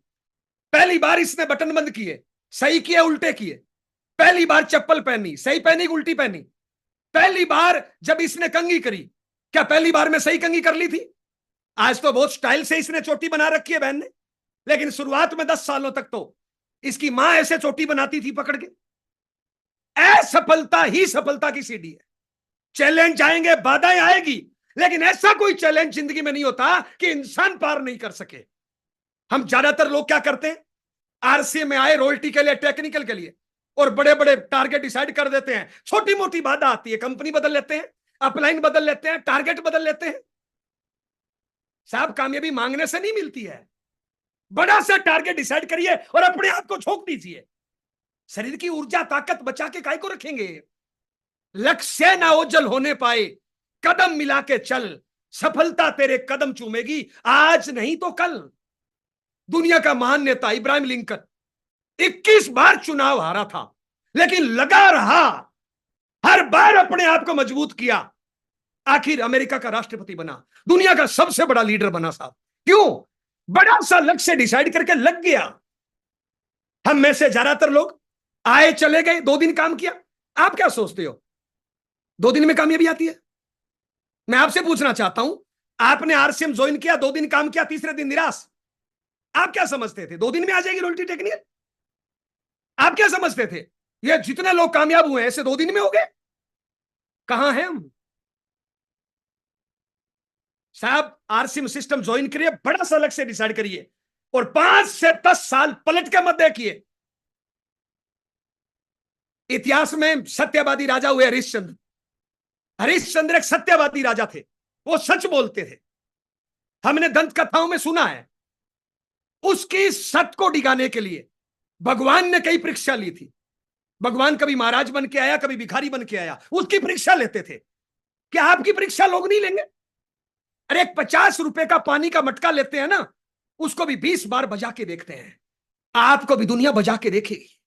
पहली बार इसने बटन बंद किए, सही किए उल्टे किए। पहली बार चप्पल पहनी, सही पहनी उल्टी पहनी। पहली बार जब इसने कंघी करी, क्या पहली बार में सही कंघी कर ली थी? आज तो बहुत स्टाइल से इसने चोटी बना रखी है बहन ने, लेकिन शुरुआत में 10 सालों तक तो इसकी मां ऐसे चोटी बनाती थी पकड़ के। असफलता ही सफलता की सीढ़ी है। चैलेंज आएंगे, बाधाएं आएगी, लेकिन ऐसा कोई चैलेंज जिंदगी में नहीं होता कि इंसान पार नहीं कर सके। हम ज्यादातर लोग क्या करते हैं, आरसीए में आए रॉयल्टी के लिए, टेक्निकल के लिए, और बड़े बड़े टारगेट डिसाइड कर देते हैं। छोटी मोटी बाधा आती है, कंपनी बदल लेते हैं, अपलाइन बदल लेते हैं, टारगेट बदल लेते हैं। साहब कामयाबी मांगने से नहीं मिलती है। बड़ा सा टारगेट डिसाइड करिए और अपने आप को झोंक दीजिए। शरीर की ऊर्जा ताकत बचा के काय को रखेंगे? लक्ष्य ना ओझल होने पाए, कदम मिला के चल, सफलता तेरे कदम चूमेगी, आज नहीं तो कल। दुनिया का महान नेता इब्राहिम लिंकन 21 बार चुनाव हारा था, लेकिन लगा रहा, हर बार अपने आप को मजबूत किया, आखिर अमेरिका का राष्ट्रपति बना, दुनिया का सबसे बड़ा लीडर बना। साहब क्यों? बड़ा सा लक्ष्य डिसाइड करके लग गया। हम में से ज्यादातर लोग आए चले गए, 2 दिन काम किया। आप क्या सोचते हो 2 दिन में कामयाबी आती है? मैं आपसे पूछना चाहता हूं, आपने आरसीएम ज्वाइन किया, 2 दिन काम किया, तीसरे दिन निराश। आप क्या समझते थे 2 दिन में आ जाएगी रॉयल्टी टेक्निकल? आप क्या समझते थे ये जितने लोग कामयाब हुए ऐसे 2 दिन में हो गए? कहां हैं हम? साहब आरसीएम सिस्टम ज्वाइन करिए, बड़ा सा लक्ष्य डिसाइड करिए, और 5 से 10 साल पलट के मत देखिए। इतिहास में सत्यवादी राजा हुए हरिश्चंद्र। हरिश्चंद्र एक सत्यवादी राजा थे, वो सच बोलते थे। हमने दंत कथाओं में सुना है, उसकी सत्य को डिगाने के लिए भगवान ने कई परीक्षा ली थी। भगवान कभी महाराज बन के आया, कभी भिखारी बन के आया, उसकी परीक्षा लेते थे। क्या आपकी परीक्षा लोग नहीं लेंगे? अरे एक 50 रुपए का पानी का मटका लेते हैं ना, उसको भी 20 बार बजा के देखते हैं। आपको भी दुनिया बजा के देखेगी।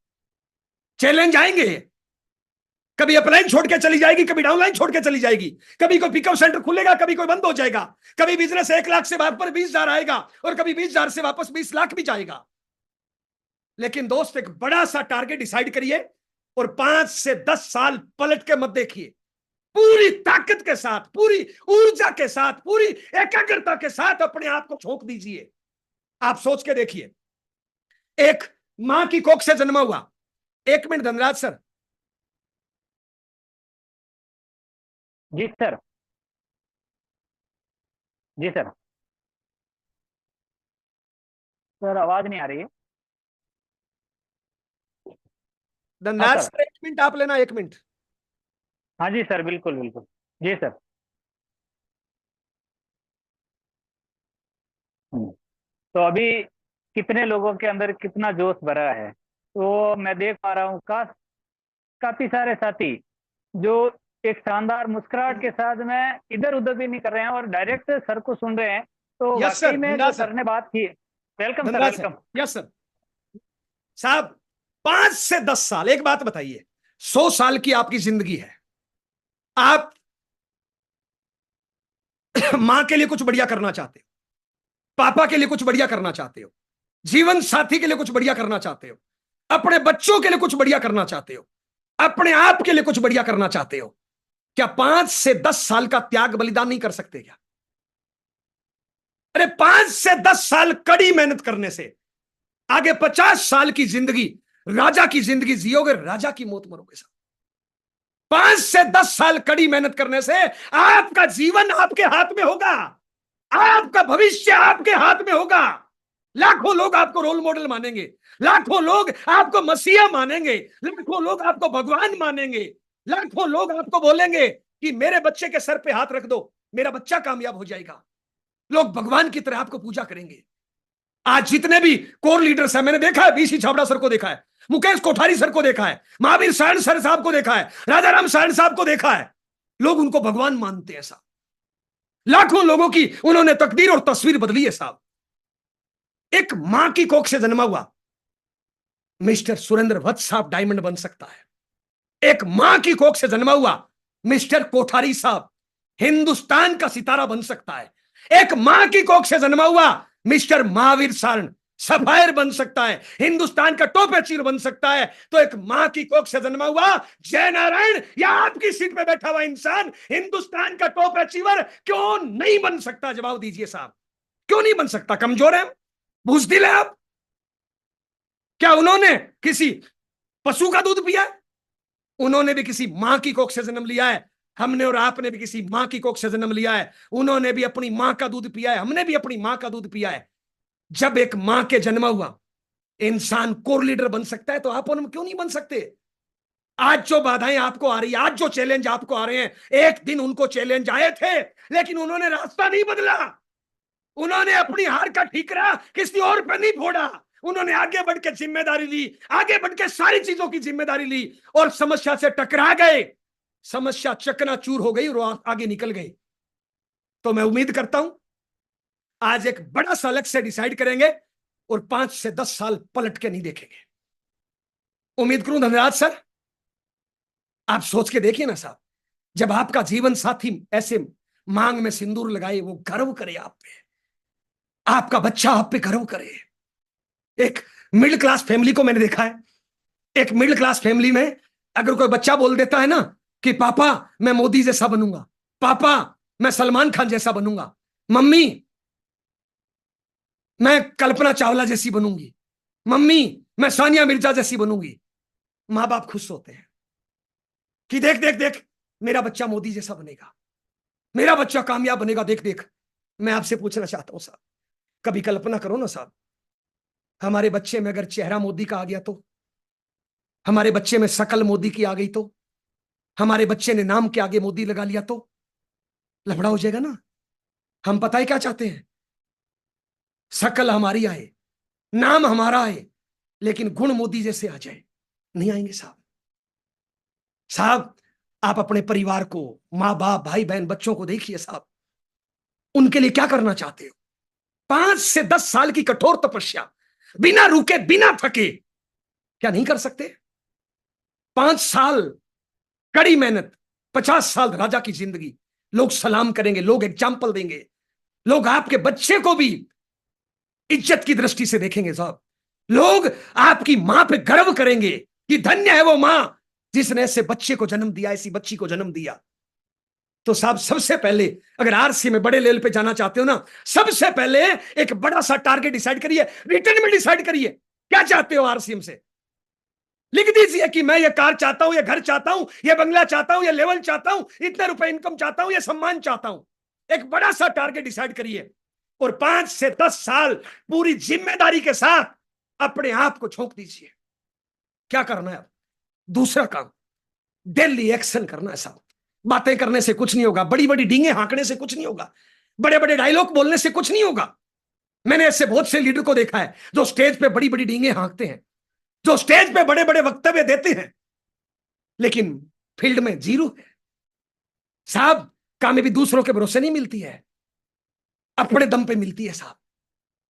चैलेंज आएंगे, कभी अपलाइन छोड़ के चली जाएगी, कभी डाउनलाइन छोड़ के चली जाएगी, कभी कोई पिकअप सेंटर खुलेगा, कभी कोई बंद हो जाएगा, कभी बिजनेस 1 लाख से वापस 20,000 आएगा, और कभी 20,000 से वापस 20 लाख भी जाएगा। लेकिन दोस्त एक बड़ा सा टारगेट डिसाइड करिए और 5 से 10 साल पलट के मत देखिए। पूरी ताकत के साथ, पूरी ऊर्जा के साथ, पूरी एकाग्रता के साथ अपने आप को झोंक दीजिए। आप सोच के देखिए, एक मां की कोख से जन्मा हुआ, 1 मिनट धनराज सर। जी सर, जी सर। सर आवाज नहीं आ रही है। धनराज हाँ सर 1 मिनट आप लेना, 1 मिनट। हाँ जी सर, बिल्कुल बिल्कुल। जी सर। तो अभी कितने लोगों के अंदर कितना जोश भरा है, तो मैं देख पा रहा हूँ काफी सारे साथी जो एक शानदार मुस्कुराहट के साथ में इधर उधर भी नहीं कर रहे हैं और डायरेक्ट सर को सुन रहे हैं। तो यस सर, वाकई में जो सर ने बात की, welcome sir, welcome. Yes sir. साहब 5 से 10 साल, एक बात बताइए, 100 साल की आपकी जिंदगी है। आप मां के लिए कुछ बढ़िया करना चाहते हो, पापा के लिए कुछ बढ़िया करना चाहते हो, जीवन साथी के लिए कुछ बढ़िया करना चाहते हो, अपने बच्चों के लिए कुछ बढ़िया करना चाहते हो, अपने आप के लिए कुछ बढ़िया करना चाहते हो। क्या 5 से 10 साल का त्याग बलिदान नहीं कर सकते क्या? अरे 5 से 10 साल कड़ी मेहनत करने से आगे 50 साल की जिंदगी, राजा की जिंदगी जियोगे, राजा की मौत मरोगे साहब। 5 से 10 साल कड़ी मेहनत करने से आपका जीवन आपके हाथ में होगा, आपका भविष्य आपके हाथ में होगा। लाखों लोग आपको रोल मॉडल मानेंगे, लाखों लोग आपको मसीहा मानेंगे, लाखों लोग आपको भगवान मानेंगे, लाखों लोग आपको बोलेंगे कि मेरे बच्चे के सर पे हाथ रख दो, मेरा बच्चा कामयाब हो जाएगा। लोग भगवान की तरह आपको पूजा करेंगे। आज जितने भी कोर लीडर्स हैं, मैंने देखा है, बीसी छाबड़ा सर को देखा है, मुकेश कोठारी सर को देखा है, महावीर सारण सर साहब को देखा है, राजाराम सारण साहब को देखा है, लोग उनको भगवान मानते हैं साहब। लाखों लोगों की उन्होंने तकदीर और तस्वीर बदली है साहब। एक मां की कोख से जन्मा हुआ मिस्टर सुरेंद्र वत्स साहब डायमंड बन सकता है। एक मां की कोख से जन्मा हुआ मिस्टर कोठारी साहब हिंदुस्तान का सितारा बन सकता है। एक मां की कोख से जन्मा हुआ मिस्टर महावीर सारण सफायर बन सकता है, हिंदुस्तान का टॉप अचीवर बन सकता है, तो एक मां की कोख से जन्मा हुआ जय नारायण या आपकी सीट पे बैठा हुआ इंसान हिंदुस्तान का टॉप अचीवर क्यों नहीं बन सकता? जवाब दीजिए साहब, क्यों नहीं बन सकता? कमजोर है, बुजदिल है आप? क्या उन्होंने किसी पशु का दूध पिया है? उन्होंने भी किसी मां की कोख से जन्म लिया है, हमने और आपने भी किसी मां की कोख से जन्म लिया है। उन्होंने भी अपनी मां का दूध पिया है, हमने भी अपनी मां का दूध पिया है। जब एक मां के जन्मा हुआ इंसान कोर लीडर बन सकता है, तो आप उनमें क्यों नहीं बन सकते? आज जो बाधाएं आपको आ रही है, आज जो चैलेंज आपको आ रहे हैं, एक दिन उनको चैलेंज आए थे, लेकिन उन्होंने रास्ता नहीं बदला। उन्होंने अपनी हार का ठीकरा किसी और पर नहीं फोड़ा। उन्होंने आगे बढ़ के जिम्मेदारी ली, आगे बढ़ के सारी चीजों की जिम्मेदारी ली और समस्या से टकरा गए। समस्या चकनाचूर हो गई और आगे निकल गए। तो मैं उम्मीद करता हूं आज एक बड़ा सा लक्ष्य डिसाइड करेंगे और 5 से 10 साल पलट के नहीं देखेंगे। उम्मीद करूं धनराज सर, आप सोच के देखिए ना साहब, जब आपका जीवन साथी ऐसे मांग में सिंदूर लगाए, वो गर्व करे आप पे, आपका बच्चा आप पे गर्व करे। एक मिडिल क्लास फैमिली को मैंने देखा है, एक मिडिल क्लास फैमिली में अगर कोई बच्चा बोल देता है ना कि पापा मैं मोदी जैसा बनूंगा, पापा मैं सलमान खान जैसा बनूंगा, मम्मी मैं कल्पना चावला जैसी बनूंगी, मम्मी मैं सानिया मिर्जा जैसी बनूंगी, मां बाप खुश होते हैं कि देख देख देख मेरा बच्चा मोदी जैसा बनेगा, मेरा बच्चा कामयाब बनेगा, देख देख। मैं आपसे पूछना चाहता हूं साहब, कभी कल्पना करो ना साहब, हमारे बच्चे में अगर चेहरा मोदी का आ गया तो, हमारे बच्चे में शकल मोदी की आ गई तो, हमारे बच्चे ने नाम के आगे मोदी लगा लिया तो लफड़ा हो जाएगा ना। हम पता है क्या चाहते हैं? शकल हमारी आए, नाम हमारा आए, लेकिन गुण मोदी जैसे आ जाए। नहीं आएंगे साहब। साहब आप अपने परिवार को, मां बाप भाई बहन बच्चों को देखिए साहब, उनके लिए क्या करना चाहते हो? 5 से 10 साल की कठोर तपस्या, बिना रुके बिना थके, क्या नहीं कर सकते? 5 साल कड़ी मेहनत, 50 साल राजा की जिंदगी। लोग सलाम करेंगे, लोग एग्जाम्पल देंगे, लोग आपके बच्चे को भी इज्जत की दृष्टि से देखेंगे साहब। लोग आपकी मां पे गर्व करेंगे कि धन्य है वो मां जिसने ऐसे बच्चे को जन्म दिया, ऐसी बच्ची को जन्म दिया। तो साहब सबसे पहले अगर आरसी में बड़े लेवल पे जाना चाहते हो ना, सबसे पहले एक बड़ा सा टारगेट डिसाइड करिए, रिटर्न में डिसाइड करिए क्या चाहते हो आरसीएम से। लिख दीजिए कि मैं ये कार चाहता हूं, ये घर चाहता हूं, ये बंगला चाहता हूं, ये लेवल चाहता हूं, इतने रुपए इनकम चाहता हूं, ये सम्मान चाहता हूं। एक बड़ा सा टारगेट डिसाइड करिए और 5 से 10 साल पूरी जिम्मेदारी के साथ अपने आप को झोंक दीजिए। क्या करना है? दूसरा काम, डेली एक्शन करना है साहब। बातें करने से कुछ नहीं होगा, बड़ी बड़ी डींगे हाँकने से कुछ नहीं होगा, बड़े बड़े डायलॉग बोलने से कुछ नहीं होगा। मैंने ऐसे बहुत से लीडर को देखा है जो स्टेज पे बड़ी बड़ी डींगे हाँकते हैं, जो स्टेज पे बड़े बड़े वक्तव्य देते हैं, लेकिन फील्ड में जीरो है साहब। कामयाबी दूसरों के भरोसे नहीं मिलती है, अपने दम पे मिलती है साहब।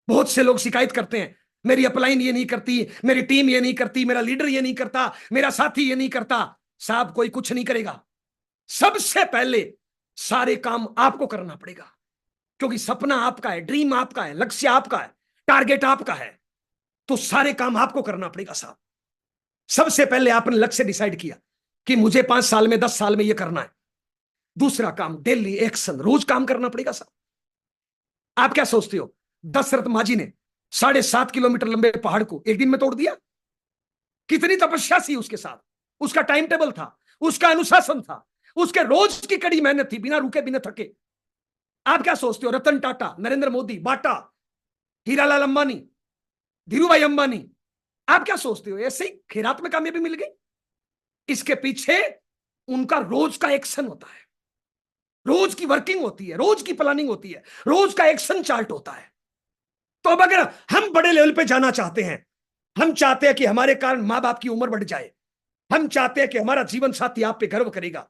बहुत से लोग शिकायत करते हैं, मेरी अपलाइन ये नहीं करती, मेरी टीम ये नहीं करती, मेरा लीडर ये नहीं करता, मेरा साथी ये नहीं करता। साहब कोई कुछ नहीं करेगा, सबसे पहले सारे काम आपको करना पड़ेगा, क्योंकि सपना आपका है, ड्रीम आपका है, लक्ष्य आपका है, टारगेट आपका है, तो सारे काम आपको करना पड़ेगा साहब। सबसे पहले आपने लक्ष्य डिसाइड किया कि मुझे 5 साल में 10 साल में यह करना है। दूसरा काम, डेली एक्शन, रोज काम करना पड़ेगा साहब। आप क्या सोचते हो, दशरथ मांझी ने 7.5 किलोमीटर लंबे पहाड़ को एक दिन में तोड़ दिया? कितनी तपस्या थी उसके साथ, उसका टाइम टेबल था, उसका अनुशासन था, उसके रोज की कड़ी मेहनत थी, बिना रुके बिना थके। आप क्या सोचते हो, रतन टाटा, नरेंद्र मोदी, बाटा, हीरालाल अंबानी, धीरूभाई अंबानी, आप क्या सोचते हो ऐसे ही खैरात में कामयाबी मिल गई? इसके पीछे उनका रोज का एक्शन होता है, रोज की वर्किंग होती है, रोज की प्लानिंग होती है, रोज का एक्शन चार्ट होता है। तो अब अगर हम बड़े लेवल पे जाना चाहते हैं, हम चाहते हैं कि हमारे कारण मां बाप की उम्र बढ़ जाए, हम चाहते हैं कि हमारा जीवन साथी आप पे गर्व करेगा,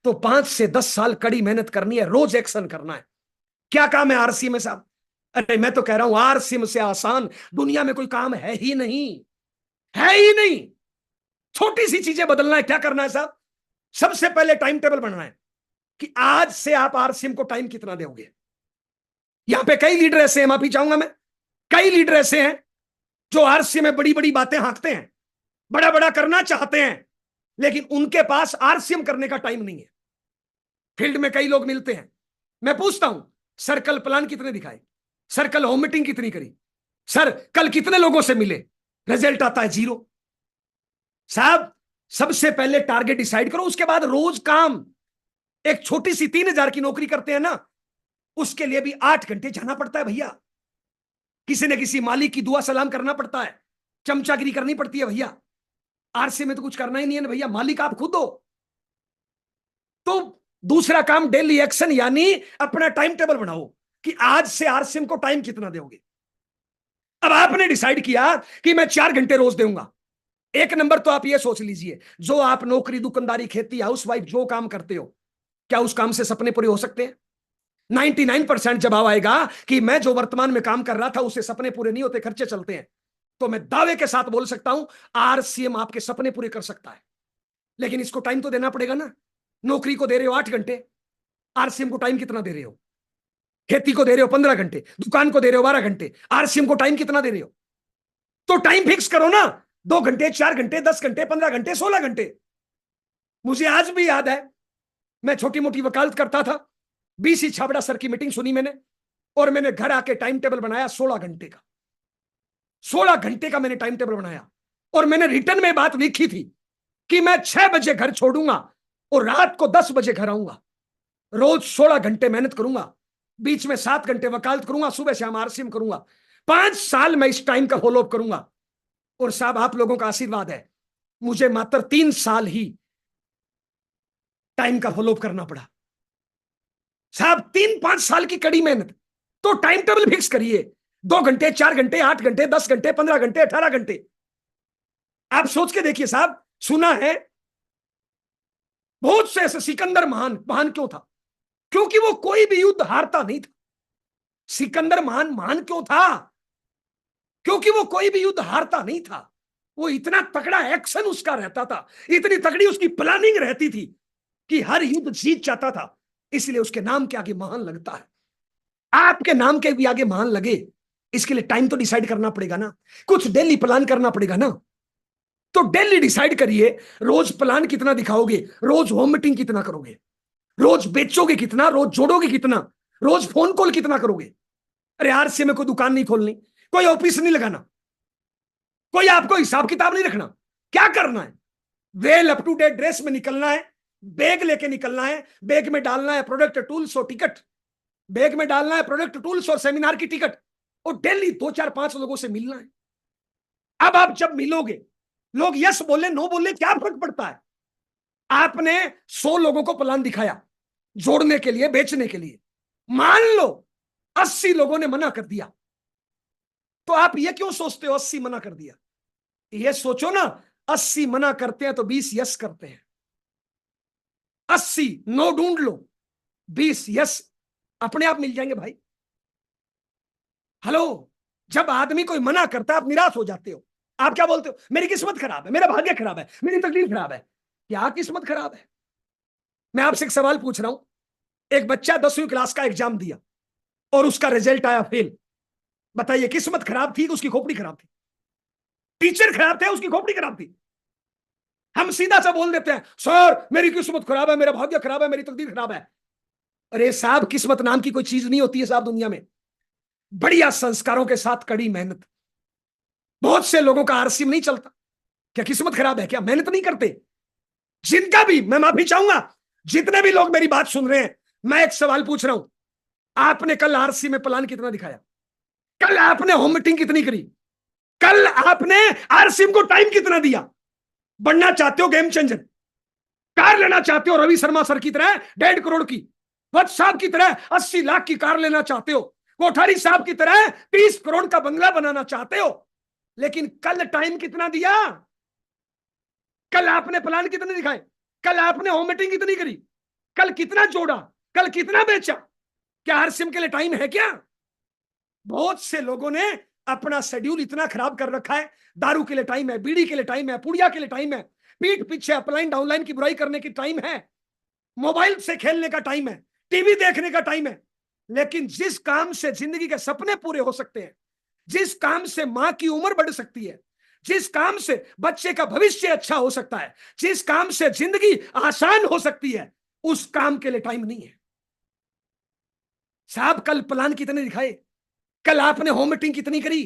तो 5 से 10 साल कड़ी मेहनत करनी है, रोज एक्शन करना है। क्या काम है आरसी में साहब? अरे मैं तो कह रहा हूं आरसीएम से आसान दुनिया में कोई काम है ही नहीं, है ही नहीं। छोटी सी चीजें बदलना है। क्या करना है साहब? सबसे पहले टाइम टेबल बनना है कि आज से आप आरसीएम को टाइम कितना दोगे। यहां पे कई लीडर ऐसे हैं, माफी चाहूंगा मैं, कई लीडर ऐसे हैं जो आरसीएम में बड़ी बड़ी बातें हाँकते हैं, बड़ा बड़ा करना चाहते हैं, लेकिन उनके पास आरसीएम करने का टाइम नहीं है। फील्ड में कई लोग मिलते हैं, मैं पूछता हूं सर कल प्लान कितने दिखाए, सर कल होम मीटिंग कितनी करी, सर कल कितने लोगों से मिले, रिजल्ट आता है 0। साहब सबसे पहले टारगेट डिसाइड करो, उसके बाद रोज काम। एक छोटी सी 3000 की नौकरी करते हैं ना, उसके लिए भी 8 घंटे जाना पड़ता है भैया। किसी न किसी मालिक की दुआ सलाम करना पड़ता है, चमचागिरी करनी पड़ती है भैया। आरसी में तो कुछ करना ही नहीं है ना भैया, मालिक आप खुद हो। तो दूसरा काम डेली एक्शन, यानी अपना टाइम टेबल बनाओ कि आज से आरसीएम को टाइम कितना दोगे। अब आपने डिसाइड किया कि मैं 4 घंटे रोज दूंगा। एक नंबर तो आप ये सोच लीजिए, जो आप नौकरी, दुकानदारी, खेती, हाउसवाइफ जो काम करते हो, क्या उस काम से सपने पूरे हो सकते हैं? 99% जवाब आएगा कि मैं जो वर्तमान में काम कर रहा था उससे सपने पूरे नहीं होते, खर्चे चलते हैं। तो मैं दावे के साथ बोल सकता हूं आरसीएम आपके सपने पूरे कर सकता है, लेकिन इसको टाइम तो देना पड़ेगा ना। नौकरी को दे रहे हो 8 घंटे, आरसीएम को टाइम कितना दे रहे हो? खेती को दे रहे हो 15 घंटे, दुकान को दे रहे हो 12 घंटे, आरसीएम को टाइम कितना दे रहे हो? तो टाइम फिक्स करो ना, 2 घंटे, 4 घंटे, 10 घंटे, 15 घंटे, 16 घंटे। मुझे आज भी याद है, मैं छोटी मोटी वकालत करता था, बीसी छाबड़ा सर की मीटिंग सुनी मैंने, और मैंने घर आके टाइम टेबल बनाया 16 घंटे का। 16 घंटे का मैंने टाइम टेबल बनाया, और मैंने रिटर्न में बात लिखी थी कि मैं 6 बजे घर छोड़ूंगा और रात को 10 बजे घर आऊंगा। रोज 16 घंटे मेहनत करूंगा, बीच में 7 घंटे वकालत करूंगा, सुबह शाम आरसीएम करूंगा। 5 साल मैं इस टाइम का फॉलोअप करूंगा। और साहब आप लोगों का आशीर्वाद है, मुझे मात्र 3 साल ही टाइम का फॉलोअप करना पड़ा। साहब 3-5 साल की कड़ी मेहनत। तो टाइम टेबल फिक्स करिए, 2 घंटे, 4 घंटे, 8 घंटे, 10 घंटे, 15 घंटे, 18 घंटे। आप सोच के देखिए साहब, सुना है बहुत से ऐसे, सिकंदर महान क्यों था? क्योंकि वो कोई भी युद्ध हारता नहीं था। सिकंदर महान क्यों था? क्योंकि वो कोई भी युद्ध हारता नहीं था। वो इतना तगड़ा एक्शन उसका रहता था, इतनी तगड़ी उसकी प्लानिंग रहती थी कि हर युद्ध जीत जाता था। इसलिए उसके नाम के आगे महान लगता है। आपके नाम के भी आगे महान लगे, इसके लिए टाइम तो डिसाइड करना पड़ेगा ना, कुछ डेली प्लान करना पड़ेगा ना। तो डेली डिसाइड करिए, रोज प्लान कितना दिखाओगे, रोज होम मीटिंग कितना करोगे, रोज बेचोगे कितना, रोज जोड़ोगे कितना, रोज फोन कॉल कितना करोगे। अरे आरसी में कोई दुकान नहीं खोलनी, कोई ऑफिस नहीं लगाना, कोई आपको हिसाब किताब नहीं रखना। क्या करना है? Well up to date dress में निकलना है, बैग लेके निकलना है, बैग में डालना है प्रोडक्ट टूल्स और टिकट, बैग में डालना है प्रोडक्ट टूल्स और सेमिनार की टिकट, और डेली 2-4-5 लोगों से मिलना है। अब आप जब मिलोगे, लोग यस बोले नो बोले क्या फर्क पड़ता है? आपने 100 लोगों को प्लान दिखाया जोड़ने के लिए, बेचने के लिए, मान लो 80 लोगों ने मना कर दिया, तो आप ये क्यों सोचते हो 80 मना कर दिया? ये सोचो ना, 80 मना करते हैं तो 20 यस करते हैं। 80 नो ढूंढ लो, 20 यस अपने आप मिल जाएंगे भाई। हेलो, जब आदमी कोई मना करता है आप निराश हो जाते हो। आप क्या बोलते हो? मेरी किस्मत खराब है, मेरा भाग्य खराब है, मेरी तकदीर खराब है। क्या किस्मत खराब है? मैं आपसे एक सवाल पूछ रहा हूं। एक बच्चा 10वीं क्लास का एग्जाम दिया और उसका रिजल्ट आया फेल। बताइए, किस्मत खराब थी, उसकी खोपड़ी खराब थी? टीचर खराब थे, उसकी खोपड़ी खराब थी? हम सीधा सा बोल देते हैं, सर मेरी किस्मत खराब है, मेरा भाग्य खराब है, मेरी तकदीर खराब है। अरे साहब, किस्मत नाम की कोई चीज नहीं होती है साहब दुनिया में। बढ़िया संस्कारों के साथ कड़ी मेहनत। बहुत से लोगों का आरसीएम नहीं चलता। क्या किस्मत खराब है? क्या मेहनत नहीं करते? जिनका भी, मैं माफी चाहूंगा, जितने भी लोग मेरी बात सुन रहे हैं, मैं एक सवाल पूछ रहा हूं, आपने कल आरसी में प्लान कितना दिखाया? कल आपने होम मीटिंग कितनी करी? कल आपने आरसीएम को टाइम कितना दिया? बनना चाहते हो गेम चेंजर, कार लेना चाहते हो रवि शर्मा सर की तरह 1.5 करोड़ की, वत्स साहब की तरह 80 लाख की कार लेना चाहते हो, कोठारी साहब की तरह 30 करोड़ का बंगला बनाना चाहते हो, लेकिन कल टाइम कितना दिया? कल आपने प्लान कितने दिखाए? कल आपने होम मीटिंग कितनी करी? कल कितना जोड़ा? कल कितना बेचा? क्या आरसीएम के लिए टाइम है क्या? बहुत से लोगों ने अपना शेड्यूल इतना खराब कर रखा है। दारू के लिए टाइम है, बीड़ी के लिए टाइम है, पुड़िया के लिए टाइम है, पीठ पीछे अपलाइन डाउनलाइन की बुराई करने की टाइम है, मोबाइल से खेलने का टाइम है, टीवी देखने का टाइम है। लेकिन जिस काम से जिंदगी के सपने पूरे हो सकते हैं, जिस काम से मां की उम्र बढ़ सकती है, जिस काम से बच्चे का भविष्य अच्छा हो सकता है, जिस काम से जिंदगी आसान हो सकती है, उस काम के लिए टाइम नहीं है। साहब कल प्लान कितने दिखाए, कल आपने होम मीटिंग कितनी करी,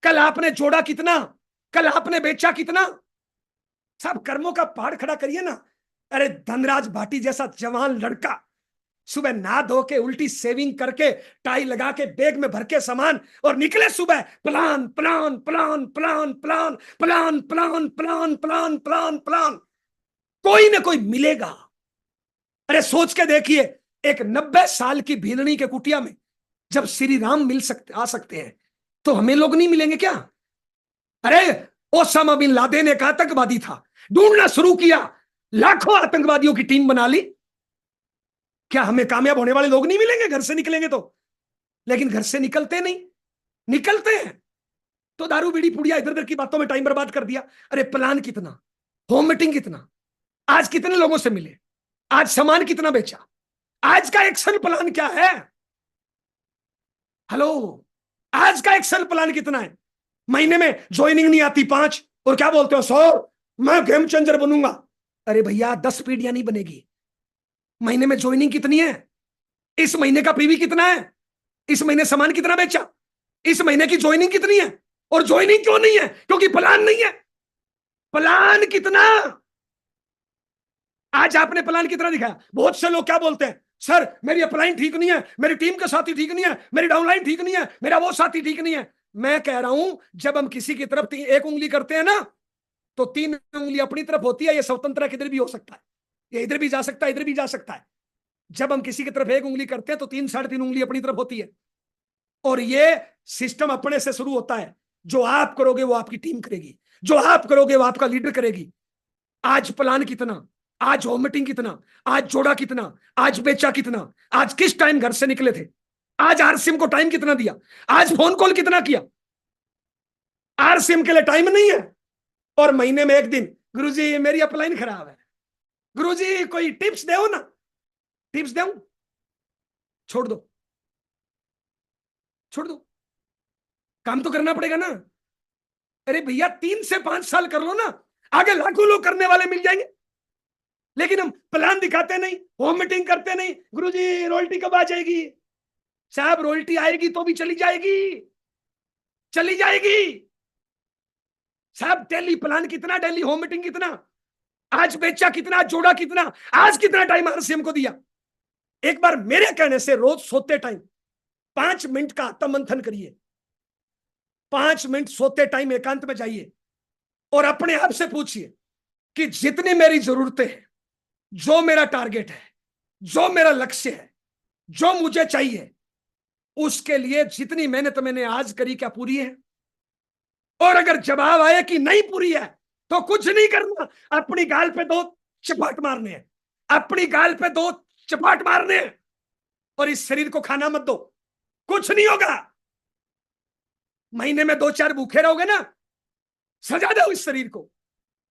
कल आपने जोड़ा कितना, कल आपने बेचा कितना। साहब कर्मों का पहाड़ खड़ा करिए ना। अरे धनराज भाटी जैसा जवान लड़का सुबह नहा धो के उल्टी सेविंग करके टाई लगा के बैग में भर के सामान और निकले सुबह, plan plan plan plan plan plan plan plan plan plan plan, कोई ना कोई मिलेगा। अरे सोच के देखिए, एक 90 साल की भीलनी के कुटिया में जब श्री राम आ सकते हैं, तो हमें लोग नहीं मिलेंगे क्या? अरे ओसामा बिन लादेन एक आतंकवादी था, ढूंढना शुरू किया, लाखों आतंकवादियों की टीम बना ली। क्या हमें कामयाब होने वाले लोग नहीं मिलेंगे घर से निकलेंगे तो? लेकिन घर से निकलते नहीं, निकलते हैं तो दारू बीड़ी पुड़िया इधर उधर की बातों में टाइम बर्बाद कर दिया। अरे प्लान कितना, होम मीटिंग कितना, आज कितने लोगों से मिले, आज सामान कितना बेचा, आज का एक्शन प्लान क्या है? हेलो, आज का एक्शन प्लान कितना है? महीने में ज्वाइनिंग नहीं आती 5 और क्या बोलते हो 100, मैं गेम चेंजर बनूंगा। अरे भैया 10 पीढ़ियां नहीं बनेगी। महीने में ज्वाइनिंग कितनी है, इस महीने का पीवी कितना है, इस महीने सामान कितना बेचा, इस महीने की ज्वाइनिंग कितनी है। और ज्वाइनिंग क्यों नहीं है? क्योंकि प्लान नहीं है। प्लान कितना, आज आपने प्लान कितना दिखाया? बहुत से लोग क्या बोलते हैं, सर मेरी अपलाइन ठीक नहीं है, मेरी टीम का साथी ठीक नहीं है, मेरी डाउनलाइन ठीक नहीं है, मेरा वो साथी ठीक नहीं है। मैं कह रहा हूं जब हम किसी की तरफ एक उंगली करते हैं ना, तो 3 उंगली अपनी तरफ होती है। ये स्वतंत्र किधर भी हो सकता है, ये इधर भी जा सकता है, इधर भी जा सकता है। जब हम किसी की तरफ एक उंगली करते हैं तो 3 साढ़े 3 उंगली अपनी तरफ होती है। और ये सिस्टम अपने से शुरू होता है। जो आप करोगे वो आपकी टीम करेगी, जो आप करोगे वो आपका लीडर करेगी। आज प्लान कितना, आज होम मीटिंग कितना, आज जोड़ा कितना, आज बेचा कितना, आज किस टाइम घर से निकले थे, आज आरसीएम को टाइम कितना दिया, आज फोन कॉल कितना किया। आरसीएम के लिए टाइम नहीं है। और महीने में एक दिन, गुरुजी मेरी अपलाइन खराब है, गुरुजी कोई टिप्स दो ना, टिप्स दो, छोड़ दो, छोड़ दो, काम तो करना पड़ेगा ना। अरे भैया 3 से 5 साल कर लो ना, आगे लाखों लोग करने वाले मिल जाएंगे। लेकिन हम प्लान दिखाते नहीं, होम मीटिंग करते नहीं। गुरुजी रॉयल्टी कब आ जाएगी? साहब रॉयल्टी आएगी तो भी चली जाएगी, चली जाएगी। साहब डेली प्लान कितना, डेली होम मीटिंग कितना, आज बेचा कितना, जोड़ा कितना, आज कितना टाइम आरसीएम को दिया। एक बार मेरे कहने से रोज सोते टाइम 5 मिनट का आत्म मंथन करिए। 5 मिनट सोते टाइम एकांत में जाइए और अपने आप से पूछिए कि जितनी मेरी जरूरतें हैं, जो मेरा टारगेट है, जो मेरा लक्ष्य है, जो मुझे चाहिए, उसके लिए जितनी मेहनत मैंने आज करी क्या पूरी है? और अगर जवाब आए कि नहीं पूरी है तो कुछ नहीं करना, अपनी गाल पे 2 चपाट मारने हैं, अपनी गाल पे 2 चपाट मारने हैं और इस शरीर को खाना मत दो, कुछ नहीं होगा। महीने में 2-4 भूखे रहोगे ना, सजा दो इस शरीर को।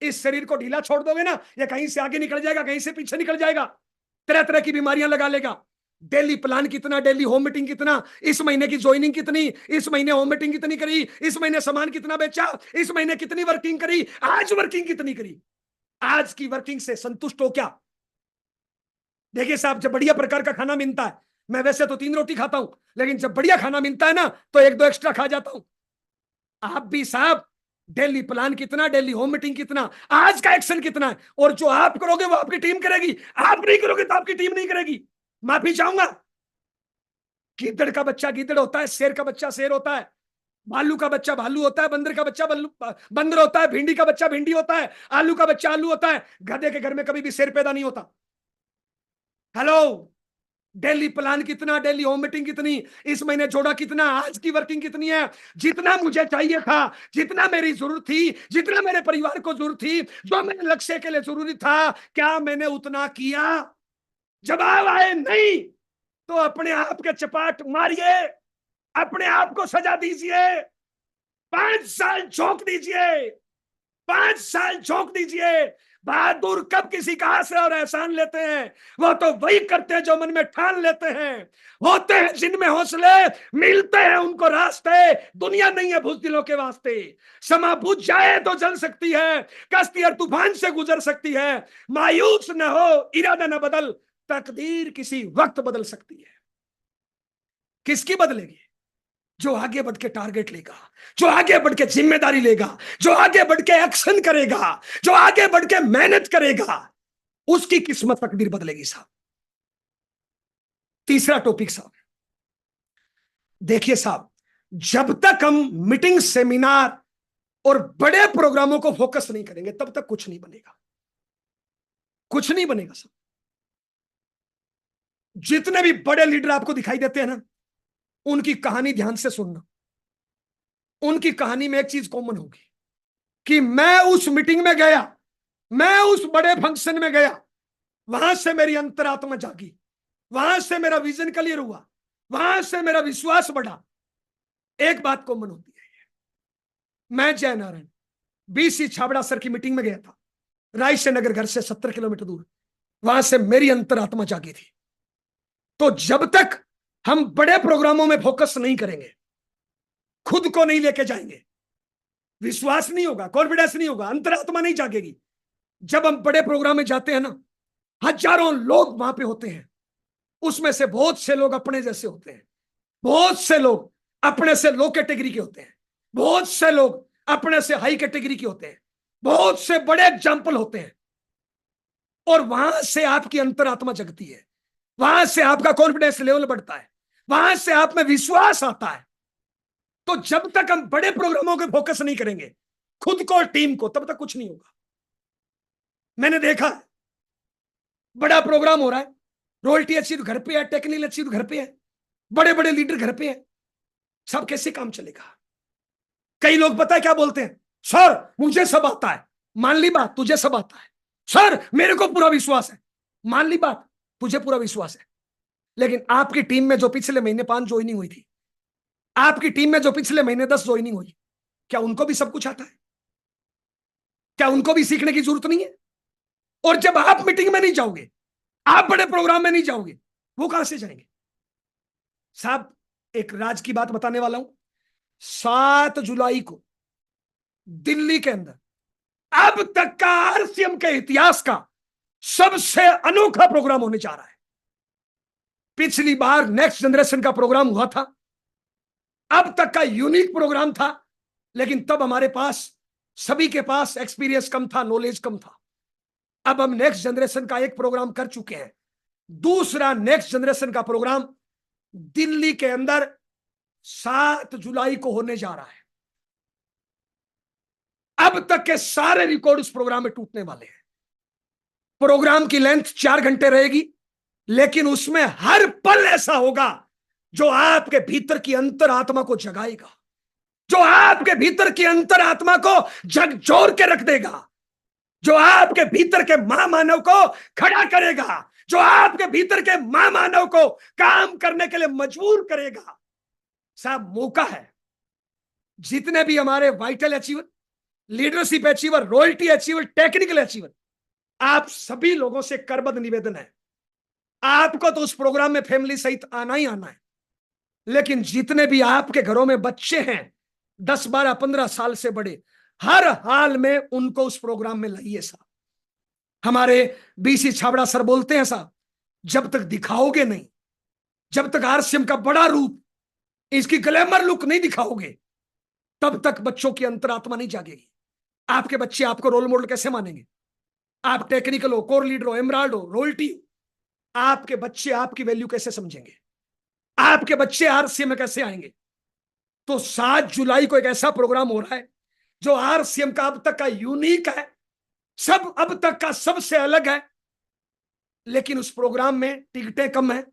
इस शरीर को ढीला छोड़ दोगे ना, या कहीं से आगे निकल जाएगा, कहीं से पीछे निकल जाएगा, तरह तरह की बीमारियां लगा लेगा। डेली प्लान कितना, डेली होम मीटिंग कितना, इस महीने की ज्वाइनिंग कितनी, इस महीने होम मीटिंग कितनी करी, इस महीने सामान कितना बेचा, इस महीने कितनी वर्किंग करी, आज वर्किंग कितनी करी। आज की वर्किंग से संतुष्ट हो क्या? देखिए साहब, जब बढ़िया प्रकार का खाना मिलता है, मैं वैसे तो 3 रोटी खाता हूं, लेकिन जब बढ़िया खाना मिलता है ना तो 1-2 एक्स्ट्रा खा जाता हूं। आप भी साहब डेली प्लान कितना, डेली होम मीटिंग कितना, आज का एक्शन कितना है। और जो आप करोगे वो आपकी टीम करेगी, आप नहीं करोगे तो आपकी टीम नहीं करेगी। माफी चाहूंगा। गीदड़ का बच्चा गीदड़ होता है, शेर का बच्चा शेर होता है, भालू का बच्चा भालू होता है, बंदर का बच्चा बंदर होता है, भिंडी का बच्चा भिंडी होता है, आलू का बच्चा आलू होता है। गधे के घर में कभी भी शेर पैदा नहीं होता। हेलो, डेली प्लान कितना, डेली होम मीटिंग कितनी, इस महीने जोड़ा कितना, आज की वर्किंग कितनी है। जितना मुझे चाहिए था, जितना मेरी जरूरत थी, जितना मेरे परिवार को जरूरत थी, जो मेरे लक्ष्य के लिए जरूरी था, क्या मैंने उतना किया? जवाब आए नहीं तो अपने आप के चपाट मारिए, अपने आप को सजा दीजिए। 5 साल झोंक दीजिए, 5 साल झोंक दीजिए। बहादुर कब किसी का आसरा और एहसान लेते हैं? वो तो वही करते हैं जो मन में ठान लेते हैं। होते हैं जिनमें हौसले, मिलते हैं उनको रास्ते। दुनिया नहीं है बुज़दिलों के वास्ते। समा बुझ जाए तो जल सकती है, कश्ती और तूफान से गुजर सकती है। मायूस न हो, इरादा न बदल, तकदीर किसी वक्त बदल सकती है। किसकी बदलेगी? जो आगे बढ़ के टारगेट लेगा, जो आगे बढ़ के जिम्मेदारी लेगा, जो आगे बढ़ के एक्शन करेगा, जो आगे बढ़ के मेहनत करेगा, उसकी किस्मत तकदीर बदलेगी साहब। तीसरा टॉपिक साहब, देखिए साहब, जब तक हम मीटिंग, सेमिनार और बड़े प्रोग्रामों को फोकस नहीं करेंगे तब तक कुछ नहीं बनेगा। कुछ नहीं बनेगा साहब। जितने भी बड़े लीडर आपको दिखाई देते हैं ना, उनकी कहानी ध्यान से सुनना। उनकी कहानी में एक चीज कॉमन होगी कि मैं उस मीटिंग में गया, मैं उस बड़े फंक्शन में गया, वहां से मेरी अंतरात्मा जागी, वहां से मेरा विजन क्लियर हुआ, वहां से मेरा विश्वास बढ़ा। एक बात कॉमन होती है। मैं जय नारायण बीसी छाबड़ा सर की मीटिंग में गया था, रायसे नगर घर से 70 किलोमीटर दूर। वहां से मेरी अंतरात्मा जागी थी। तो जब तक हम बड़े प्रोग्रामों में फोकस नहीं करेंगे, खुद को नहीं लेके जाएंगे, विश्वास नहीं होगा, कॉन्फिडेंस नहीं होगा, अंतरात्मा नहीं जागेगी। जब हम बड़े प्रोग्राम में जाते हैं ना, हजारों लोग वहां पे होते हैं, उसमें से बहुत से लोग अपने जैसे होते हैं, बहुत से लोग अपने से लो कैटेगरी के होते हैं, बहुत से लोग अपने से हाई कैटेगरी के होते हैं, बहुत से बड़े एग्जाम्पल होते हैं। और वहां से आपकी अंतरात्मा जगती है, वहां से आपका कॉन्फिडेंस लेवल बढ़ता है, वहां से आप में विश्वास आता है। तो जब तक हम बड़े प्रोग्रामों के फोकस नहीं करेंगे, खुद को और टीम को, तब तक कुछ नहीं होगा। मैंने देखा है, बड़ा प्रोग्राम हो रहा है, रॉयल्टी अच्छी तो घर पे है, टेक्निकल अच्छी तो घर पे है, बड़े बड़े लीडर घर पे है, सब कैसे काम चलेगा? कई लोग पता है क्या बोलते हैं? सर मुझे सब आता है। मान ली बात, तुझे सब आता है। सर मेरे को पूरा विश्वास है। मान ली बात, तुझे पूरा विश्वास है। लेकिन आपकी टीम में जो पिछले महीने 5 ज्वाइनिंग हुई थी, आपकी टीम में जो पिछले महीने 10 ज्वाइनिंग हुई, क्या उनको भी सब कुछ आता है? क्या उनको भी सीखने की जरूरत नहीं है? और जब आप मीटिंग में नहीं जाओगे, आप बड़े प्रोग्राम में नहीं जाओगे, वो कहां से जाएंगे? साहब एक राज की बात बताने वाला हूं। 7 जुलाई को दिल्ली के अंदर अब तक का आरसीएम के इतिहास का सबसे अनोखा प्रोग्राम होने जा रहा है। पिछली बार नेक्स्ट जनरेशन का प्रोग्राम हुआ था, अब तक का यूनिक प्रोग्राम था, लेकिन तब हमारे पास, सभी के पास एक्सपीरियंस कम था, नॉलेज कम था। अब हम नेक्स्ट जनरेशन का एक प्रोग्राम कर चुके हैं। दूसरा नेक्स्ट जनरेशन का प्रोग्राम दिल्ली के अंदर 7 जुलाई को होने जा रहा है। अब तक के सारे रिकॉर्ड उस प्रोग्राम में टूटने वाले हैं। प्रोग्राम की लेंथ 4 घंटे रहेगी, लेकिन उसमें हर पल ऐसा होगा जो आपके भीतर की अंतरात्मा को जगाएगा, जो आपके भीतर की अंतरात्मा को झकझोर के रख देगा, जो आपके भीतर के महामानव को खड़ा करेगा, जो आपके भीतर के महामानव को काम करने के लिए मजबूर करेगा। साहब मौका है, जितने भी हमारे vital achiever, leadership achiever, royalty achiever, technical achiever, आप सभी लोगों से करबद्ध निवेदन है, आपको तो उस प्रोग्राम में फैमिली सहित आना ही आना है। लेकिन जितने भी आपके घरों में बच्चे हैं 10, 12, 15 साल से बड़े, हर हाल में उनको उस प्रोग्राम में लाइए साहब। हमारे बीसी छाबड़ा सर बोलते हैं साहब, जब तक दिखाओगे नहीं, जब तक आरसीएम का बड़ा रूप, इसकी ग्लैमर लुक नहीं दिखाओगे, तब तक बच्चों की अंतरात्मा नहीं जागेगी। आपके बच्चे आपको रोल मॉडल कैसे मानेंगे? आप टेक्निकल हो, कोर लीडर हो, एमराल्ड हो, रॉयल्टी हो, आपके बच्चे आपकी वैल्यू कैसे समझेंगे? आपके बच्चे आरसीएम में कैसे आएंगे? तो 7 जुलाई को एक ऐसा प्रोग्राम हो रहा है जो आरसीएम का अब तक का यूनिक है, सब अब तक का सबसे अलग है। लेकिन उस प्रोग्राम में टिकटें कम है,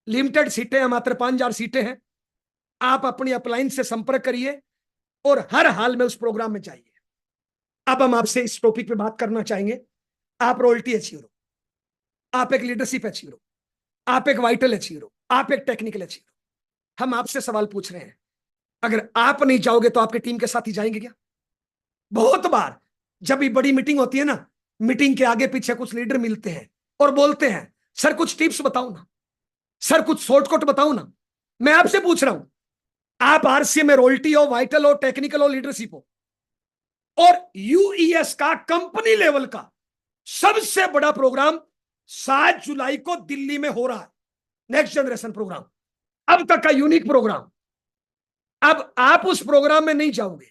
लिमिटेड सीटें हैं, मात्र 5000 सीटें हैं। आप अपनी अपलाइन से संपर्क करिए और हर हाल में उस प्रोग्राम में जाइए। अब हम आपसे इस टॉपिक पे बात करना चाहेंगे। आप रॉयल्टी अचीवर हो, आप एक लीडरशिप अचीवर हो, आप एक वाइटल अचीवर हो, आप एक टेक्निकल अचीवर हो। हम आपसे सवाल पूछ रहे हैं, अगर आप नहीं जाओगे तो आपके टीम के साथ ही जाएंगे क्या? बहुत बार जब भी बड़ी मीटिंग होती है ना, मीटिंग के आगे पीछे कुछ लीडर मिलते हैं और बोलते हैं सर कुछ टिप्स बताओ ना, सर कुछ शॉर्टकट बताओ ना। मैं आपसे पूछ रहा हूं, आप आरसीए में रोयल्टी हो, वाइटल हो, टेक्निकल हो, लीडरशिप हो, और यूईएस का कंपनी लेवल का सबसे बड़ा प्रोग्राम 7 जुलाई को दिल्ली में हो रहा है, नेक्स्ट जनरेशन प्रोग्राम, अब तक का यूनिक प्रोग्राम। अब आप उस प्रोग्राम में नहीं जाओगे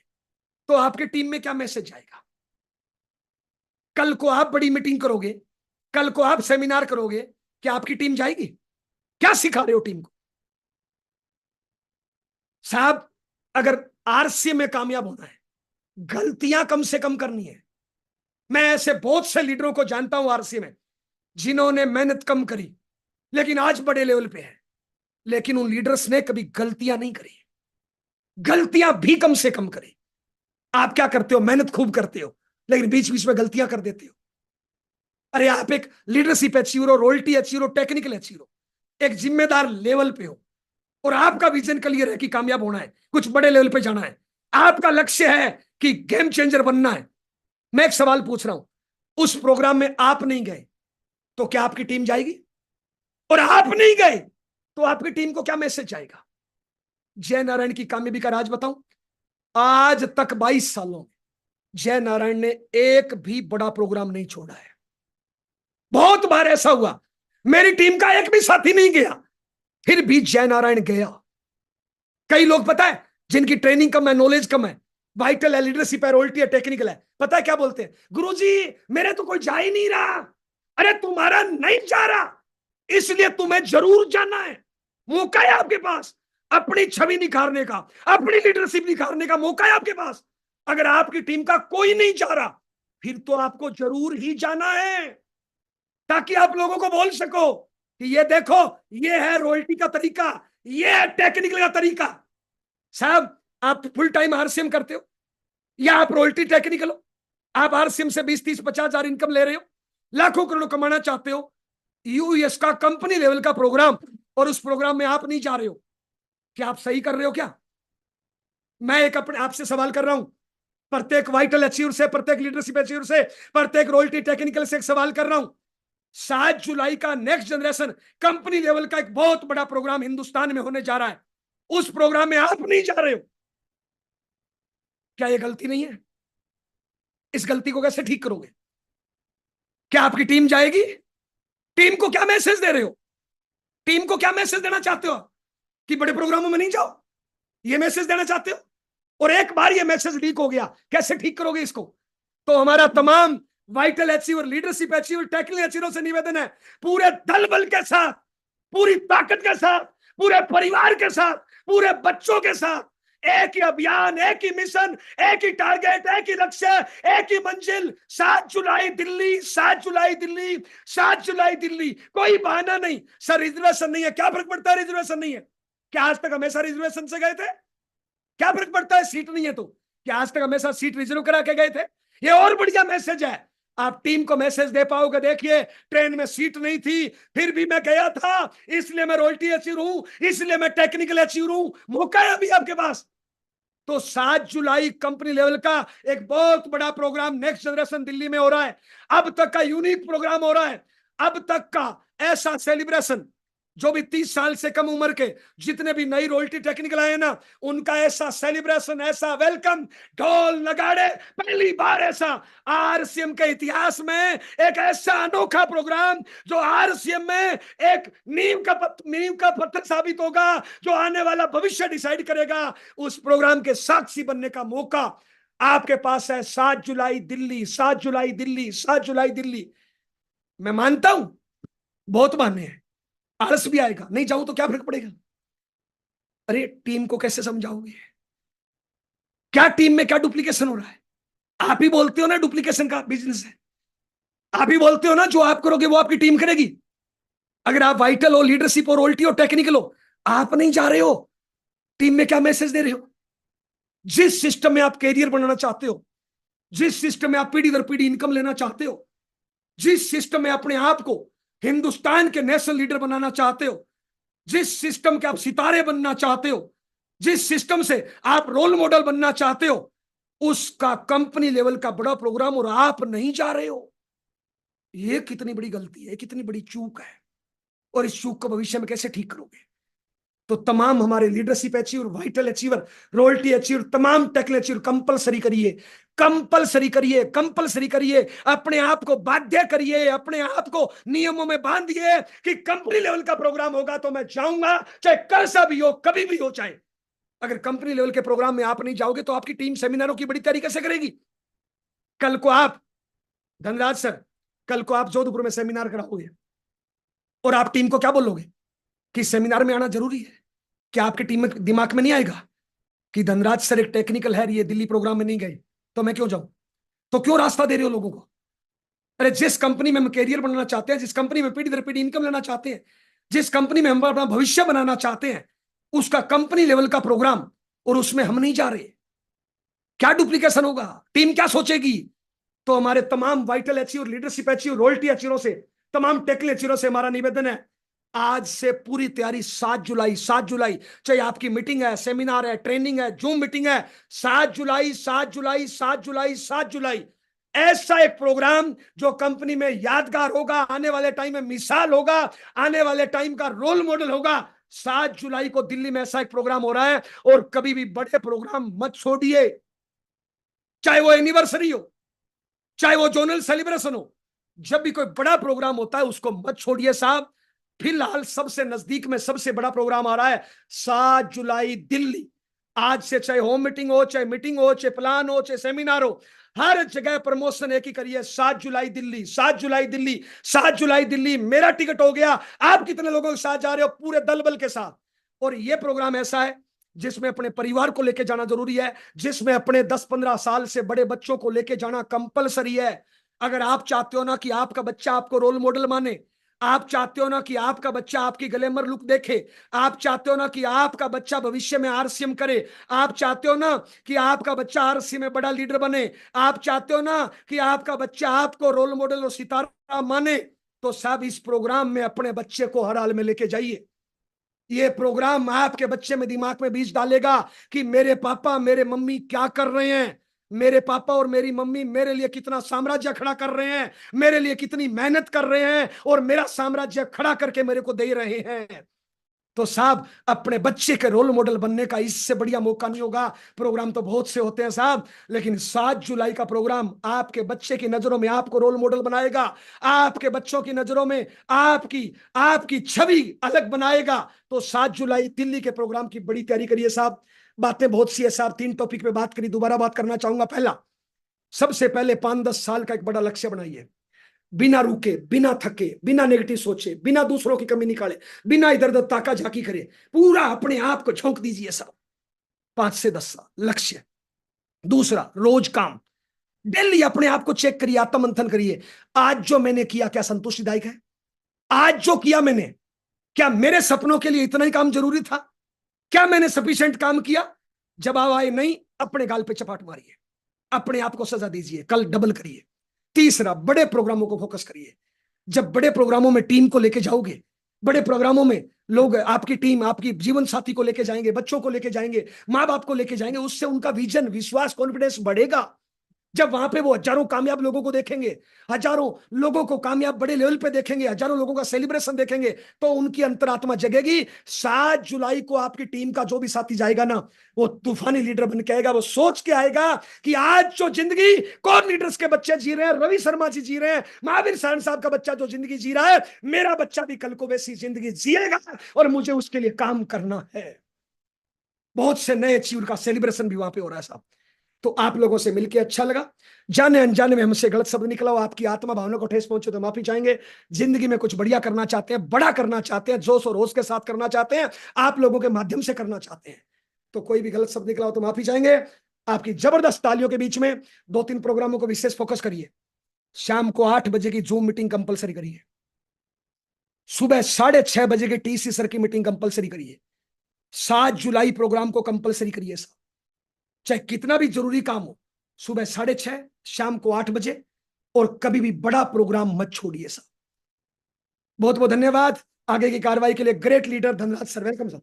तो आपकी टीम में क्या मैसेज आएगा? कल को आप बड़ी मीटिंग करोगे, कल को आप सेमिनार करोगे, क्या आपकी टीम जाएगी? क्या सिखा रहे हो टीम को? साहब, अगर आरसीए में कामयाब होना है, गलतियां कम से कम करनी है। मैं ऐसे बहुत से लीडरों को जानता हूं आरसीए में जिन्होंने मेहनत कम करी लेकिन आज बड़े लेवल पे है, लेकिन उन लीडर्स ने कभी गलतियां नहीं करी। गलतियां भी कम से कम करें। आप क्या करते हो? मेहनत खूब करते हो लेकिन बीच बीच में गलतियां कर देते हो। अरे आप एक लीडरशिप अचीवर हो, रॉयल्टी अचीवर हो, टेक्निकल अचीवर हो, एक जिम्मेदार लेवल पे हो और आपका विजन क्लियर है कि कामयाब होना है, कुछ बड़े लेवल पे जाना है, आपका लक्ष्य है कि गेम चेंजर बनना है। मैं एक सवाल पूछ रहा हूं, उस प्रोग्राम में आप नहीं गए तो क्या आपकी टीम जाएगी? और आप नहीं गए तो आपकी टीम को क्या मैसेज आएगा? जय नारायण की कामयाबी का राज बताऊं, आज तक 22 सालों में जय नारायण ने एक भी बड़ा प्रोग्राम नहीं छोड़ा है। बहुत बार ऐसा हुआ मेरी टीम का एक भी साथी नहीं गया, फिर भी जय नारायण गया। कई लोग पता है जिनकी ट्रेनिंग कम है, नॉलेज कम है, वाइटल है, लीडरशिप है, रॉयल्टी है, टेक्निकल है, पता है क्या बोलते हैं? गुरुजी मेरे तो कोई जा ही नहीं रहा। अरे तुम्हारा नहीं जा रहा इसलिए तुम्हें जरूर जाना है। मौका है आपके पास अपनी छवि निखारने का, अपनी लीडरशिप निखारने का मौका है आपके पास। अगर आपकी टीम का कोई नहीं जा रहा फिर तो आपको जरूर ही जाना है, ताकि आप लोगों को बोल सको कि ये देखो, ये है रॉयल्टी का तरीका, ये है टेक्निकल का तरीका। साहब, आप फुल टाइम आरसीएम करते हो या आप रॉयल्टी टेक्निकल हो, आप आरसीएम से 20, 30, 50 हजार इनकम ले रहे हो, लाखों करोड़ कमाना चाहते हो, यूएस का कंपनी लेवल का प्रोग्राम, और उस प्रोग्राम में आप नहीं जा रहे हो, क्या आप सही कर रहे हो? क्या मैं एक अपने आपसे सवाल कर रहा हूं, प्रत्येक वाइटल अचीवर से, प्रत्येक लीडरशिप अचीवर से, प्रत्येक रॉयल्टी टेक्निकल से एक सवाल कर रहा हूं। 7 जुलाई का नेक्स्ट जनरेशन कंपनी लेवल का एक बहुत बड़ा प्रोग्राम हिंदुस्तान में होने जा रहा है, उस प्रोग्राम में आप नहीं जा रहे हो, क्या यह गलती नहीं है? इस गलती को कैसे ठीक करोगे? क्या आपकी टीम जाएगी? टीम को क्या मैसेज दे रहे हो? टीम को क्या मैसेज देना चाहते हो कि बड़े प्रोग्रामों में नहीं जाओ? ये मैसेज देना चाहते हो? और एक बार ये मैसेज लीक हो गया, कैसे ठीक करोगे इसको? तो हमारा तमाम vital achiever, leadership achiever, technical achiever से निवेदन है, पूरे दल बल के साथ, पूरी ताकत के साथ, पूरे परिवार के साथ, पूरे बच्चों के साथ, एक ही अभियान, एक ही मिशन, एक ही टारगेट, एक ही लक्ष्य, एक ही मंजिल। 7 जुलाई दिल्ली, 7 जुलाई दिल्ली, 7 जुलाई दिल्ली। कोई बहाना नहीं, सर रिजर्वेशन नहीं है, क्या फर्क पड़ता है? रिजर्वेशन नहीं है, क्या आज तक हमेशा रिजर्वेशन से गए थे? क्या फर्क पड़ता है? सीट नहीं है तो क्या आज तक हमेशा सीट रिजर्व करा के गए थे? ये और बढ़िया मैसेज है, आप टीम को मैसेज दे पाओगे। देखिए, ट्रेन में सीट नहीं थी फिर भी मैं गया था, इसलिए मैं रॉयल्टी अचीवर हूं, इसलिए मैं टेक्निकल अचीवर हूं। मौका है अभी आपके पास। तो 7 जुलाई कंपनी लेवल का एक बहुत बड़ा प्रोग्राम नेक्स्ट जनरेशन दिल्ली में हो रहा है, अब तक का यूनिक प्रोग्राम हो रहा है, अब तक का ऐसा सेलिब्रेशन। जो भी 30 साल से कम उम्र के जितने भी नई रॉयल्टी टेक्निकल आए ना, उनका ऐसा सेलिब्रेशन, ऐसा वेलकम, ढोल नगाड़े, पहली बार ऐसा आरसीएम के इतिहास में एक ऐसा अनोखा प्रोग्राम जो आरसीएम में एक नींव का पत्थर साबित होगा, जो आने वाला भविष्य डिसाइड करेगा। उस प्रोग्राम के साक्षी बनने का मौका आपके पास है। 7 जुलाई दिल्ली, 7 जुलाई दिल्ली, 7 जुलाई दिल्ली। मैं मानता हूं बहुत मान्य है, आलस भी आएगा, नहीं जाऊं तो क्या फर्क पड़ेगा? अरे टीम को कैसे समझाओगे? क्या टीम में क्या डुप्लीकेशन हो रहा है? आप ही बोलते हो ना डुप्लीकेशन का बिजनेस है, आप ही बोलते हो ना जो आप करोगे वो आपकी टीम करेगी। अगर आप वाइटल हो, लीडरशिप हो, रॉयल्टी हो, टेक्निकल हो, आप नहीं जा रहे हो, टीम में क्या मैसेज दे रहे हो? जिस सिस्टम में आप कैरियर बनाना चाहते हो, जिस सिस्टम में आप पीढ़ी दर पीढ़ी इनकम लेना चाहते हो, जिस सिस्टम में अपने आप को हिंदुस्तान के नेशनल लीडर बनाना चाहते हो, जिस सिस्टम के आप सितारे बनना चाहते हो, जिस सिस्टम से आप रोल मॉडल बनना चाहते हो, उसका कंपनी लेवल का बड़ा प्रोग्राम, और आप नहीं जा रहे हो। ये कितनी बड़ी गलती है, कितनी बड़ी चूक है, और इस चूक को भविष्य में कैसे ठीक करोगे? तो तमाम हमारे leadership achiever, vital achiever, royalty achiever, तमाम टेक्ल अचीवर कंपलसरी करिए, कंपलसरी करिए, कंपलसरी करिए, अपने आप को बाध्य करिए, अपने आप को नियमों में बांधिए कि कंपनी लेवल का प्रोग्राम होगा तो मैं जाऊंगा, चाहे कैसा भी हो, कभी भी हो। चाहे अगर कंपनी लेवल के प्रोग्राम में आप नहीं जाओगे तो आपकी टीम सेमिनारों की बड़ी तैयारी कैसे करेगी? कल को आप, धनराज सर, कल को आप जोधपुर में सेमिनार कराओगे और आप टीम को क्या बोलोगे कि सेमिनार में आना जरूरी है? क्या आपकी टीम में दिमाग में नहीं आएगा कि धनराज सर एक टेक्निकल है, ये दिल्ली प्रोग्राम में नहीं गए तो मैं क्यों जाऊं? तो क्यों रास्ता दे रहे हो लोगों को? अरे जिस कंपनी में हम कैरियर बनाना चाहते हैं, जिस कंपनी में पीढ़ी दर पीढ़ी इनकम लेना चाहते हैं, जिस कंपनी में हम अपना भविष्य बनाना चाहते हैं, उसका कंपनी लेवल का प्रोग्राम, और उसमें हम नहीं जा रहे, क्या डुप्लीकेशन होगा? टीम क्या सोचेगी? तो हमारे तमाम vital achiever, leadership achiever, royalty एचीवरों से, तमाम टेक्निकल एचीवरों से हमारा निवेदन है, आज से पूरी तैयारी 7 जुलाई, 7 जुलाई, चाहे आपकी मीटिंग है, सेमिनार है, ट्रेनिंग है, जूम मीटिंग है, 7 जुलाई, 7 जुलाई, 7 जुलाई, 7 जुलाई, ऐसा एक प्रोग्राम जो कंपनी में यादगार होगा, आने वाले टाइम में मिसाल होगा, आने वाले टाइम का रोल मॉडल होगा। 7 जुलाई को दिल्ली में ऐसा एक प्रोग्राम हो रहा है, और कभी भी बड़े प्रोग्राम मत छोड़िए, चाहे वो एनिवर्सरी हो, चाहे वो जोनल सेलिब्रेशन हो, जब भी कोई बड़ा प्रोग्राम होता है उसको मत छोड़िए साहब। फिलहाल सबसे नजदीक में सबसे बड़ा प्रोग्राम आ रहा है 7 जुलाई दिल्ली। आज से चाहे होम मीटिंग हो, चाहे मीटिंग हो, चाहे प्लान हो, चाहे सेमिनार हो, हर जगह प्रमोशन एक ही करिए, 7 जुलाई दिल्ली, 7 जुलाई दिल्ली, 7 जुलाई दिल्ली। मेरा टिकट हो गया, आप कितने लोगों के साथ जा रहे हो? पूरे दल बल के साथ। और यह प्रोग्राम ऐसा है जिसमें अपने परिवार को लेके जाना जरूरी है, जिसमें अपने 10-15 साल से बड़े बच्चों को लेके जाना कंपलसरी है। अगर आप चाहते हो ना कि आपका बच्चा आपको रोल मॉडल माने, आप चाहते हो ना कि आपका बच्चा आपकी ग्लैमर लुक देखे, आप चाहते हो ना कि आपका बच्चा भविष्य में आरसीएम करे, आप चाहते हो ना कि आपका बच्चा आरसीएम में बड़ा लीडर बने, आप चाहते हो ना कि आपका बच्चा आपको रोल मॉडल और सितारा माने, तो सब इस प्रोग्राम में अपने बच्चे को हर हाल में लेके जाइए। ये प्रोग्राम आपके बच्चे में दिमाग में बीज डालेगा कि मेरे पापा, मेरे मम्मी क्या कर रहे हैं, मेरे पापा और मेरी मम्मी मेरे लिए कितना साम्राज्य खड़ा कर रहे हैं, मेरे लिए कितनी मेहनत कर रहे हैं, और मेरा साम्राज्य खड़ा करके मेरे को दे रहे हैं। तो साहब, अपने बच्चे के रोल मॉडल बनने का इससे बढ़िया मौका नहीं होगा। प्रोग्राम तो बहुत से होते हैं साहब, लेकिन 7 जुलाई का प्रोग्राम आपके बच्चे की नजरों में आपको रोल मॉडल बनाएगा, आपके बच्चों की नजरों में आपकी आपकी छवि अलग बनाएगा। तो 7 जुलाई दिल्ली के प्रोग्राम की बड़ी तैयारी करिए साहब। बातें बहुत सी है साहब, 3 टॉपिक पे बात करी, दोबारा बात करना चाहूंगा। पहला, सबसे पहले 5-10 साल का एक बड़ा लक्ष्य बनाइए, बिना रुके, बिना थके, बिना नेगेटिव सोचे, बिना दूसरों की कमी निकाले, बिना इधर उधर ताका झाकी करे, पूरा अपने आप को झोंक दीजिए साहब। 5 से 10 साल लक्ष्य। दूसरा, रोज काम, डेली अपने आप को चेक करिए, आत्ममंथन करिए, आज जो मैंने किया क्या संतुष्टिदायक है? आज जो किया मैंने, क्या मेरे सपनों के लिए इतना ही काम जरूरी था? क्या मैंने सफिशिएंट काम किया? जवाब आए नहीं, अपने गाल पे चपाट मारिए, अपने आप को सजा दीजिए, कल डबल करिए। तीसरा, बड़े प्रोग्रामों को फोकस करिए। जब बड़े प्रोग्रामों में टीम को लेके जाओगे, बड़े प्रोग्रामों में लोग, आपकी टीम आपकी जीवन साथी को लेके जाएंगे, बच्चों को लेके जाएंगे, माँ बाप को लेके जाएंगे, उससे उनका विजन, विश्वास, कॉन्फिडेंस बढ़ेगा। जब वहां पे वो हजारों कामयाब लोगों को देखेंगे, हजारों लोगों को कामयाब बड़े लेवल पे देखेंगे, हजारों लोगों का सेलिब्रेशन देखेंगे, तो उनकी अंतरात्मा जगेगी। 7 जुलाई को आपकी टीम का जो भी साथी जाएगा ना, वो तूफानी लीडर बन के आएगा। वो सोच के आएगा कि आज जो जिंदगी कौन लीडर्स के बच्चे जी रहे हैं, रवि शर्मा जी जी रहे हैं, महावीर साहन साहब का बच्चा जो जिंदगी जी रहा है, मेरा बच्चा भी कल को वैसी जिंदगी जिएगा, और मुझे उसके लिए काम करना है। बहुत से नए अचीवर का सेलिब्रेशन भी वहां पे हो रहा है साहब। तो आप लोगों से मिलकर अच्छा लगा। जाने अनजाने में हमसे गलत शब्द निकला हो, आपकी आत्मा भावना को ठेस पहुंचे तो माफी चाहेंगे। जिंदगी में कुछ बढ़िया करना चाहते हैं, बड़ा करना चाहते हैं, जोश और होश के साथ करना चाहते हैं, आप लोगों के माध्यम से करना चाहते हैं, तो कोई भी गलत शब्द निकला हो तो माफी चाहेंगे। आपकी जबरदस्त तालियों के बीच में 2-3 प्रोग्रामों को विशेष फोकस करिए। शाम को 8 बजे की जूम मीटिंग कंपलसरी करिए, सुबह 6:30 बजे की टीसी सर की मीटिंग कंपलसरी करिए, 7 जुलाई प्रोग्राम को कंपलसरी करिए। चाहे कितना भी जरूरी काम हो, सुबह 6:30, शाम को 8 बजे, और कभी भी बड़ा प्रोग्राम मत छोड़िए साहब। बहुत बहुत धन्यवाद। आगे की कार्रवाई के लिए great leader Dhanraj sir, welcome sir.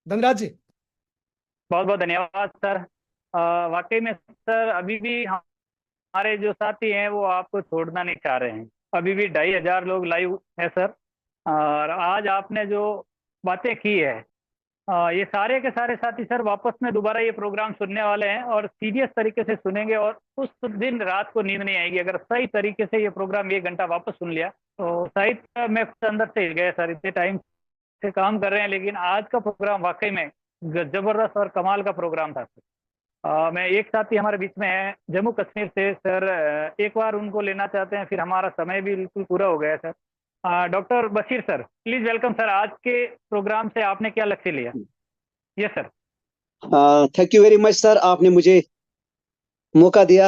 Dhanraj ji. बहुत बहुत धन्यवाद सर। वाकई में सर अभी भी हमारे जो साथी हैं वो आपको छोड़ना नहीं चाह रहे हैं। अभी भी 2,500 लोग लाइव है सर। और आज आपने जो बातें की है, ये सारे के सारे साथी सर वापस में दोबारा ये प्रोग्राम सुनने वाले हैं और सीरियस तरीके से सुनेंगे, और उस दिन रात को नींद नहीं आएगी अगर सही तरीके से ये प्रोग्राम 1 घंटा वापस सुन लिया। तो शायद मैं खुद अंदर से हिल गया सर, इतने टाइम से काम कर रहे हैं लेकिन आज का प्रोग्राम वाकई में जबरदस्त और कमाल का प्रोग्राम था सर। मैं एक साथी हमारे बीच में है जम्मू कश्मीर से सर, एक बार उनको लेना चाहते हैं, फिर हमारा समय भी बिल्कुल पूरा हो गया है sir. Doctor Bashir sir, please welcome sir. आज के प्रोग्राम से आपने क्या लक्ष्य लिया? Yes sir. Thank you very much sir, आपने मुझे मौका दिया।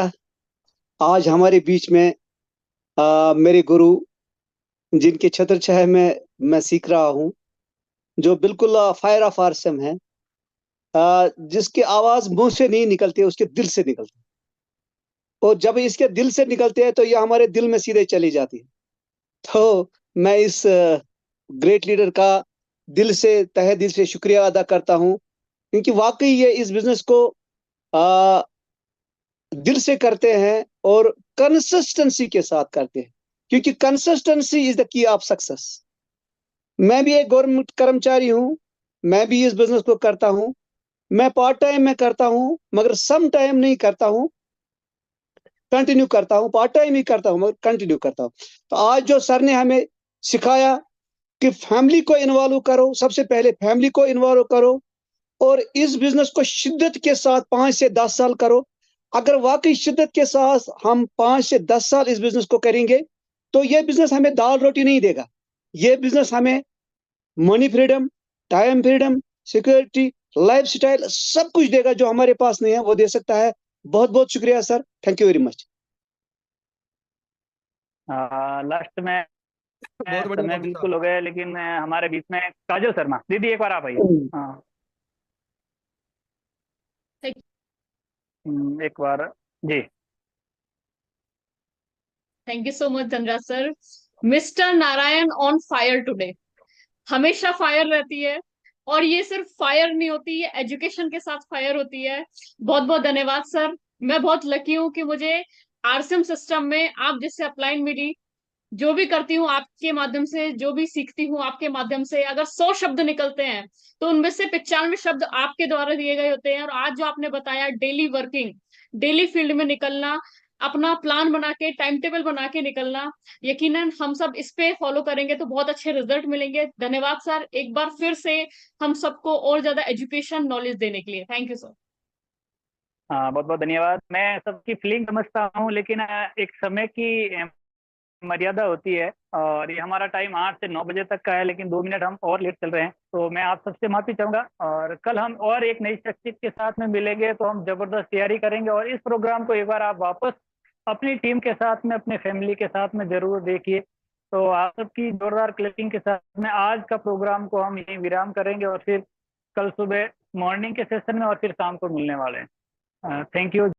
आज हमारे बीच में मेरे गुरु, जिनके छत्र छाया में मैं सीख रहा हूँ, जो बिल्कुल फायर ऑफ आरसम है, जिसकी आवाज मुंह से नहीं निकलती है, उसके दिल से निकलती है। और जब इसके दिल से निकलते हैं तो ये हमारे दिल में सीधे चली जाती है। तो मैं इस ग्रेट लीडर का दिल से, तहे दिल से शुक्रिया अदा करता हूँ, क्योंकि वाकई ये इस बिजनेस को आ, दिल से करते हैं और कंसिस्टेंसी के साथ करते हैं, क्योंकि consistency is the key of success. मैं भी एक गवर्नमेंट कर्मचारी हूं, मैं भी इस बिजनेस को करता हूं। मैं पार्ट टाइम में करता हूं, मगर सम टाइम नहीं करता हूं, कंटिन्यू करता हूं। पार्ट टाइम ही करता हूं मगर कंटिन्यू करता हूं। तो आज जो सर ने हमें सिखाया कि फैमिली को इन्वॉल्व करो, सबसे पहले फैमिली को इन्वॉल्व करो और इस बिजनेस को शिद्दत के साथ 5 से 10 साल करो। अगर वाकई शिद्दत के साथ हम 5 से 10 साल इस बिजनेस को करेंगे तो ये बिजनेस हमें दाल रोटी नहीं देगा। ये बिजनेस हमें money freedom, time freedom, security, life style सब कुछ देगा, जो हमारे पास नहीं है वो दे सकता है। बहुत बहुत शुक्रिया sir, thank you very much. Last में बहुत बढ़िया समय डॉक्टर बिल्कुल साहब। हो गया, लेकिन हमारे बीच में काजल शर्मा दीदी, एक बार आप आइए। हाँ, एक बार जी। Thank you so much Dhanraj sir. Mister Narayan on fire today. हमेशा फायर रहती है, और ये सिर्फ फायर नहीं होती, ये एजुकेशन के साथ फायर होती है। बहुत बहुत धन्यवाद सर। मैं बहुत लकी हूँ कि मुझे आरसीएम सिस्टम में आप जैसे अपलाइन मिली। जो भी करती हूँ आपके माध्यम से, जो भी सीखती हूँ आपके माध्यम से। अगर 100 शब्द निकलते हैं तो उनमें से 95 शब्द आपके द्वारा दिए गए होते हैं। और आज जो आपने बताया, डेली वर्किंग, डेली फील्ड में निकलना, अपना प्लान बना के, टाइम टेबल बना के निकलना, यकीनन हम सब इस पे फॉलो करेंगे तो बहुत अच्छे रिजल्ट मिलेंगे। धन्यवाद सर एक बार फिर से हम सबको और ज्यादा एजुकेशन नॉलेज देने के लिए। Thank you sir. हाँ, बहुत बहुत धन्यवाद। मैं सबकी फीलिंग समझता हूँ, लेकिन एक समय की मर्यादा होती है, और ये हमारा टाइम 8 से 9 बजे तक का है, लेकिन 2 मिनट हम और लेट चल रहे हैं। तो मैं आप सबसे माफी चाहूंगा, और कल हम और एक नई शख्सियत के साथ में मिलेंगे तो हम जबरदस्त तैयारी करेंगे। और इस प्रोग्राम को एक बार आप वापस अपनी टीम के साथ में, अपने फैमिली के साथ में जरूर देखिए। तो आप सबकी जोरदार क्लैपिंग के साथ में आज का प्रोग्राम को हम यहीं विराम करेंगे, और फिर कल सुबह मॉर्निंग के सेशन में और फिर शाम को मिलने वाले हैं। Thank you.